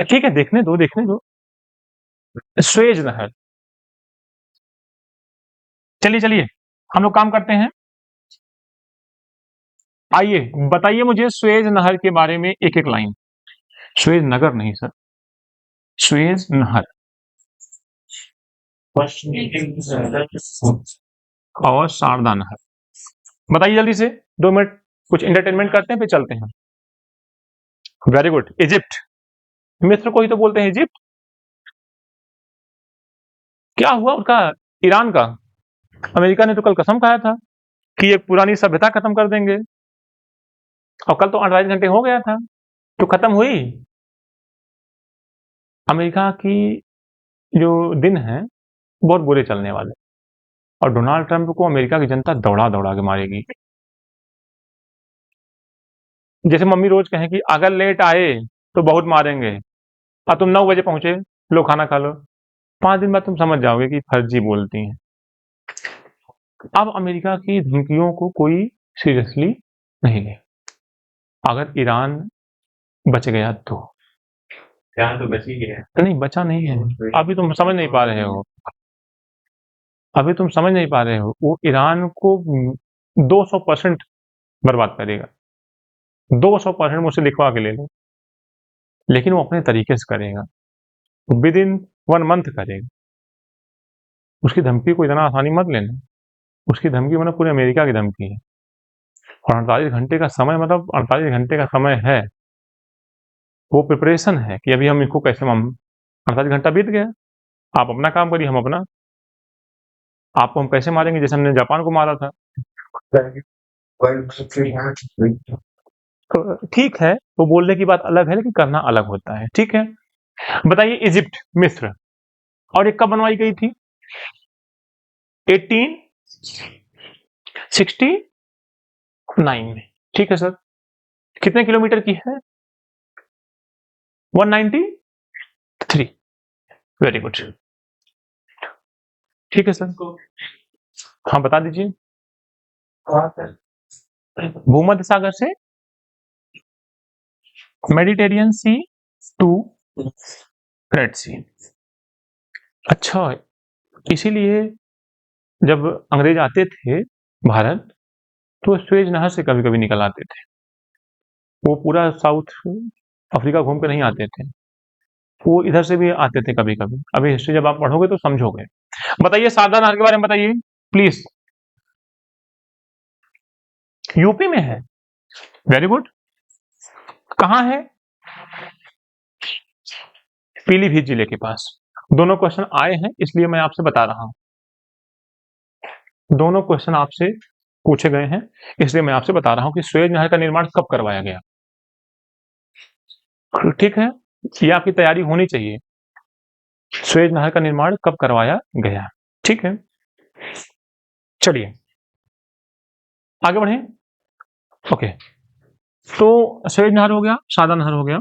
ठीक है, देखने दो देखने दो। स्वेज नहर। चलिए चलिए, हम लोग काम करते हैं। आइए बताइए मुझे स्वेज नहर के बारे में एक एक लाइन। स्वेज नगर नहीं सर, स्वेज नहर और शारदा नहर। बताइए जल्दी से, 2 मिनट कुछ एंटरटेनमेंट करते हैं फिर चलते हैं। Very good, Egypt. मिस्र को ही तो बोलते हैं इजिप्ट। क्या हुआ उसका, ईरान का? अमेरिका ने तो कल कसम खाया था कि ये पुरानी सभ्यता खत्म कर देंगे, और कल तो 48 घंटे हो गया था, तो खत्म हुई। अमेरिका की जो दिन है बहुत बुरे चलने वाले, और डोनाल्ड ट्रंप को अमेरिका की जनता दौड़ा दौड़ा के मारेगी। जैसे मम्मी रोज कहें कि अगर लेट आए तो बहुत मारेंगे, और तुम 9 बजे पहुंचे, लो खाना खा लो, 5 दिन बाद तुम समझ जाओगे कि फर्जी बोलती हैं। अब अमेरिका की धमकियों को कोई सीरियसली नहीं ले, अगर ईरान बच गया तो। ईरान तो बच ही गया, नहीं बचा नहीं है, अभी तुम समझ नहीं पा रहे हो, अभी तुम समझ नहीं पा रहे हो, वो ईरान को 200% बर्बाद करेगा। 200% मुझसे लिखवा के ले लो, लेकिन वो अपने तरीके से करेगा, विद इन 1 मंथ करेगा। उसकी धमकी को इतना आसानी मत लेना, उसकी धमकी मतलब पूरे अमेरिका की धमकी है। और 48 घंटे का समय मतलब 48 घंटे का समय है, वो प्रिपरेशन है कि अभी हम इसको कैसे 48 घंटा बीत गया, आप अपना काम करिए, हम अपना। आपको हम कैसे मारेंगे, जैसे हमने जापान को मारा था। तो ठीक है, वो बोलने की बात अलग है, लेकिन करना अलग होता है। ठीक है, बताइए इजिप्ट, मिस्र, और ये कब बनवाई गई थी? 1869 में। ठीक है सर, कितने किलोमीटर की है? 193। वेरी गुड, ठीक है सर। हाँ बता दीजिए। भूमध्य सागर से मेडिटेरियन सी टू रेड सी। अच्छा, इसीलिए जब अंग्रेज आते थे भारत, तो स्वेज नहर से कभी कभी निकल आते थे। वो पूरा साउथ अफ्रीका घूम के नहीं आते थे, वो इधर से भी आते थे कभी कभी। अभी हिस्ट्री जब आप पढ़ोगे तो समझोगे। बताइए शारदा नहर के बारे में बताइए प्लीज। यूपी में है, वेरी गुड। कहाँ है? पीलीभीत जिले के पास। दोनों क्वेश्चन आए हैं, इसलिए मैं आपसे बता रहा हूं। दोनों क्वेश्चन आपसे पूछे गए हैं, इसलिए मैं आपसे बता रहा हूं कि सुएज नहर का निर्माण कब करवाया गया। ठीक है, ये आपकी तैयारी होनी चाहिए। सुएज नहर का निर्माण कब करवाया गया। ठीक है, चलिए आगे बढ़े। ओके, तो सुएज नहर हो गया, शारदा नहर हो गया,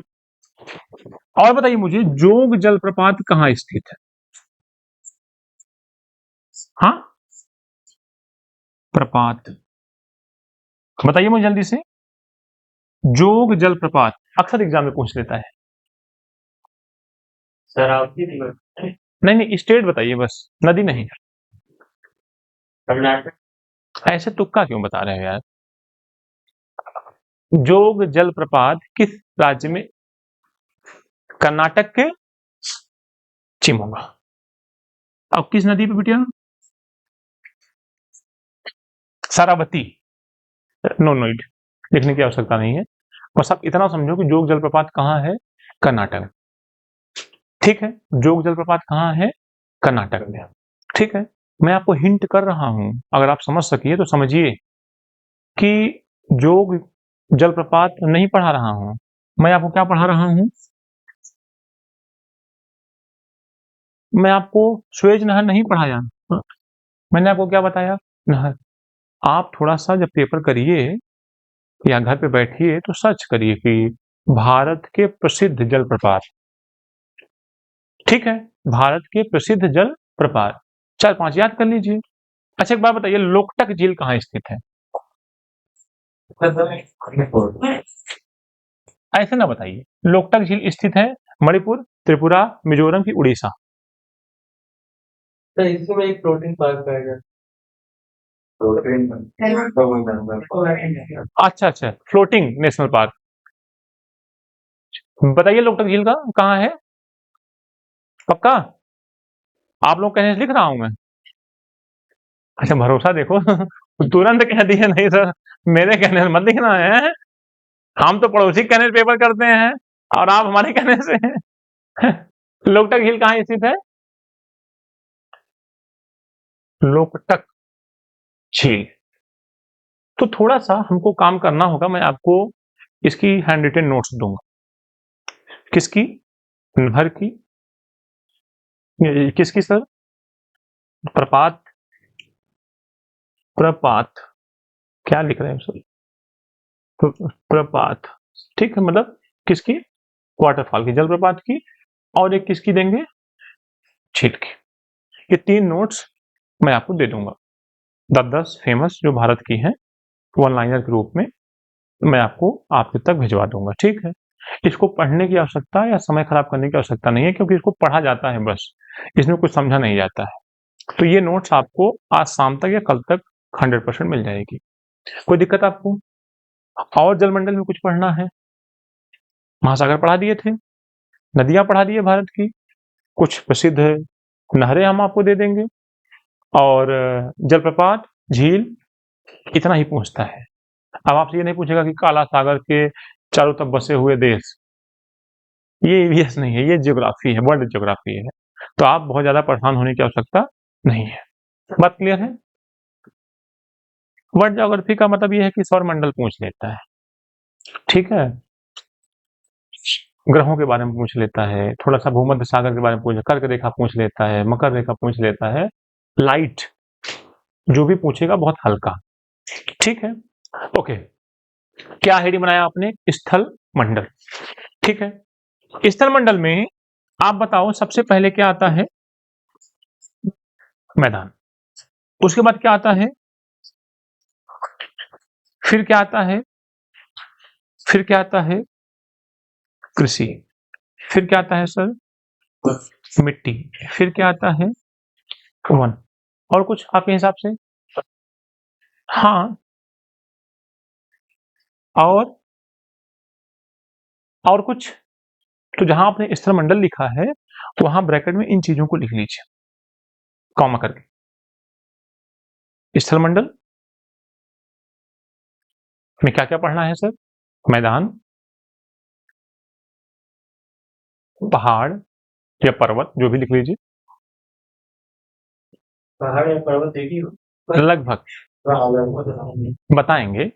और बताइए मुझे जोग जलप्रपात कहाँ स्थित है? हाँ, प्रपात बताइए मुझे जल्दी से। जोग जलप्रपात अक्सर एग्जाम में पूछ लेता है। शरावती नहीं नहीं, स्टेट बताइए बस, नदी नहीं। कर्नाटक। ऐसे तुक्का क्यों बता रहे हो यार? जोग जलप्रपात किस राज्य में? कर्नाटक के चिमोगा। अब किस नदी पे बिटिया? सारावती। नो नीड, लिखने की आवश्यकता नहीं है, बस आप इतना समझो कि जोग जलप्रपात कहाँ है? कर्नाटक। ठीक है, जोग जलप्रपात कहाँ है? कर्नाटक में। ठीक है, मैं आपको हिंट कर रहा हूं, अगर आप समझ सकिए तो समझिए कि जोग जलप्रपात नहीं पढ़ा रहा हूं, मैं आपको क्या पढ़ा रहा हूं? मैं आपको स्वेज नहर नहीं पढ़ाया, मैंने आपको क्या बताया? नहर। आप थोड़ा सा जब पेपर करिए या घर पे बैठिए तो सर्च करिए कि भारत के प्रसिद्ध जलप्रपात। ठीक है, भारत के प्रसिद्ध जलप्रपात 4-5 याद कर लीजिए। अच्छा एक बात बताइए, लोकटक झील कहाँ स्थित है? ऐसे ना बताइए, लोकटक झील स्थित है मणिपुर, त्रिपुरा, मिजोरम की उड़ीसा। तो इसमें एक प्रोटीन पार्क आएगा। अच्छा अच्छा, फ्लोटिंग नेशनल पार्क। बताइए लोकटक झील का कहाँ है? पक्का? आप लोग कहने से लिख रहा हूं मैं। अच्छा भरोसा देखो तुरंत कह दिए नहीं सर, मेरे कहने से मत लिखना है। हम तो पड़ोसी के कहने से पेपर करते हैं और आप हमारे कहने से लोकटक झील कहाँ स्थित है? लोकटक झील। तो थोड़ा सा हमको काम करना होगा, मैं आपको इसकी हैंड रिटन नोट्स दूंगा। किसकी? नहर की। किसकी सर? प्रपात। प्रपात क्या लिख रहे हैं सर? प्रपात। ठीक है, मतलब किसकी? वाटरफॉल की, जलप्रपात की। और एक किसकी देंगे? झील की। ये 3 नोट्स मैं आपको दे दूंगा, 10-10 फेमस जो भारत की हैं, वन लाइनर के रूप में मैं आपको आपके तक भिजवा दूंगा। ठीक है, इसको पढ़ने की आवश्यकता या समय खराब करने की आवश्यकता नहीं है, क्योंकि इसको पढ़ा जाता है बस, इसमें कुछ समझा नहीं जाता है। तो ये नोट्स आपको आज शाम तक या कल तक 100% मिल जाएगी। कोई दिक्कत आपको? और जलमंडल में कुछ पढ़ना है? महासागर पढ़ा दिए थे, नदियां पढ़ा दी है भारत की, कुछ प्रसिद्ध नहरें हम आपको दे देंगे, और जलप्रपात, झील, इतना ही पूछता है। अब आपसे ये नहीं पूछेगा कि काला सागर के चारों तरफ बसे हुए देश, ये ईवीएस नहीं है, ये ज्योग्राफी है, वर्ल्ड ज्योग्राफी है। तो आप बहुत ज्यादा परेशान होने की आवश्यकता नहीं है। बात क्लियर है? वर्ल्ड ज्योग्राफी का मतलब ये है कि सौरमंडल पूछ लेता है, ठीक है, ग्रहों के बारे में पूछ लेता है, थोड़ा सा भूमध्य सागर के बारे में पूछ, कर्क रेखा पूछ लेता है, मकर रेखा पूछ लेता है, लाइट जो भी पूछेगा बहुत हल्का, ठीक है। ओके, क्या हेडिंग बनाया आपने? स्थल मंडल, ठीक है। स्थल मंडल में आप बताओ सबसे पहले क्या आता है? मैदान। उसके बाद क्या आता है? फिर क्या आता है? फिर क्या आता है? कृषि। फिर क्या आता है सर? मिट्टी। फिर क्या आता है? वन। और कुछ आपके हिसाब से? हाँ, और कुछ? तो जहां आपने स्थल मंडल लिखा है तो वहां ब्रैकेट में इन चीजों को लिख लीजिए, कॉमा करके। स्थल मंडल में क्या क्या पढ़ना है सर? मैदान, पहाड़ या पर्वत, जो भी लिख लीजिए, पहाड़ या पर्वत एक ही हो? लगभग बताएंगे,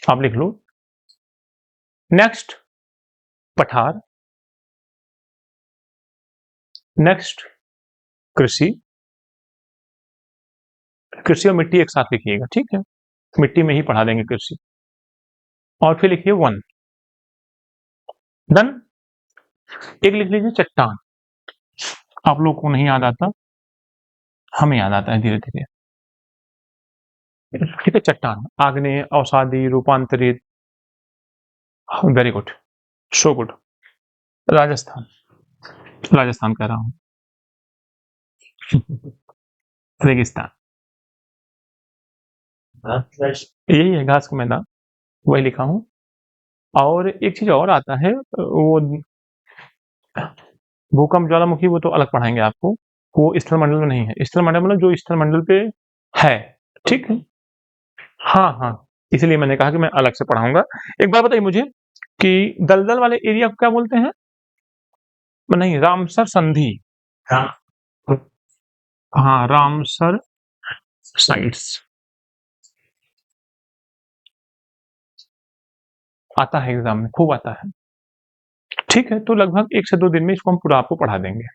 आप लिख लो। नेक्स्ट पठार, नेक्स्ट कृषि, कृषि और मिट्टी एक साथ लिखिएगा, ठीक है, मिट्टी में ही पढ़ा देंगे कृषि। और फिर लिखिए वन। देन एक लिख लीजिए चट्टान। आप लोग को नहीं याद आता, हमें याद आता है धीरे धीरे, ठीक है। चट्टान, आग्नेय, अवसादी, रूपांतरित, very good, so good. Rajasthan, Rajasthan कह रहा हूं रेगिस्तान, यही है, घास का मैदान, वही लिखा हूं। और एक चीज और आता है, वो भूकंप, ज्वालामुखी, वो तो अलग पढ़ाएंगे आपको, वो स्थल मंडल में नहीं है। स्थल मंडल मतलब जो स्थल मंडल पे है, ठीक है। हाँ हाँ, इसलिए मैंने कहा कि मैं अलग से पढ़ाऊंगा। एक बात बताइए मुझे कि दलदल वाले एरिया को क्या बोलते हैं? नहीं, रामसर संधि। हाँ, रामसर साइट्स आता है एग्जाम में, खूब आता है, ठीक है। तो लगभग 1 से 2 दिन में इसको हम पूरा आपको पढ़ा देंगे।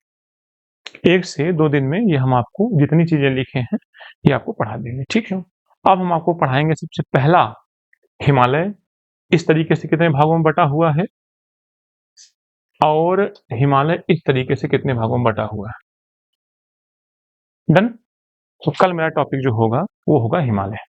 1 से 2 दिन में ये हम आपको जितनी चीजें लिखे हैं ये आपको पढ़ा देंगे, ठीक है। अब हम आपको पढ़ाएंगे सबसे पहला हिमालय इस तरीके से कितने भागों में बटा हुआ है, और हिमालय इस तरीके से कितने भागों में बटा हुआ है। डन। तो कल मेरा टॉपिक जो होगा वो होगा हिमालय।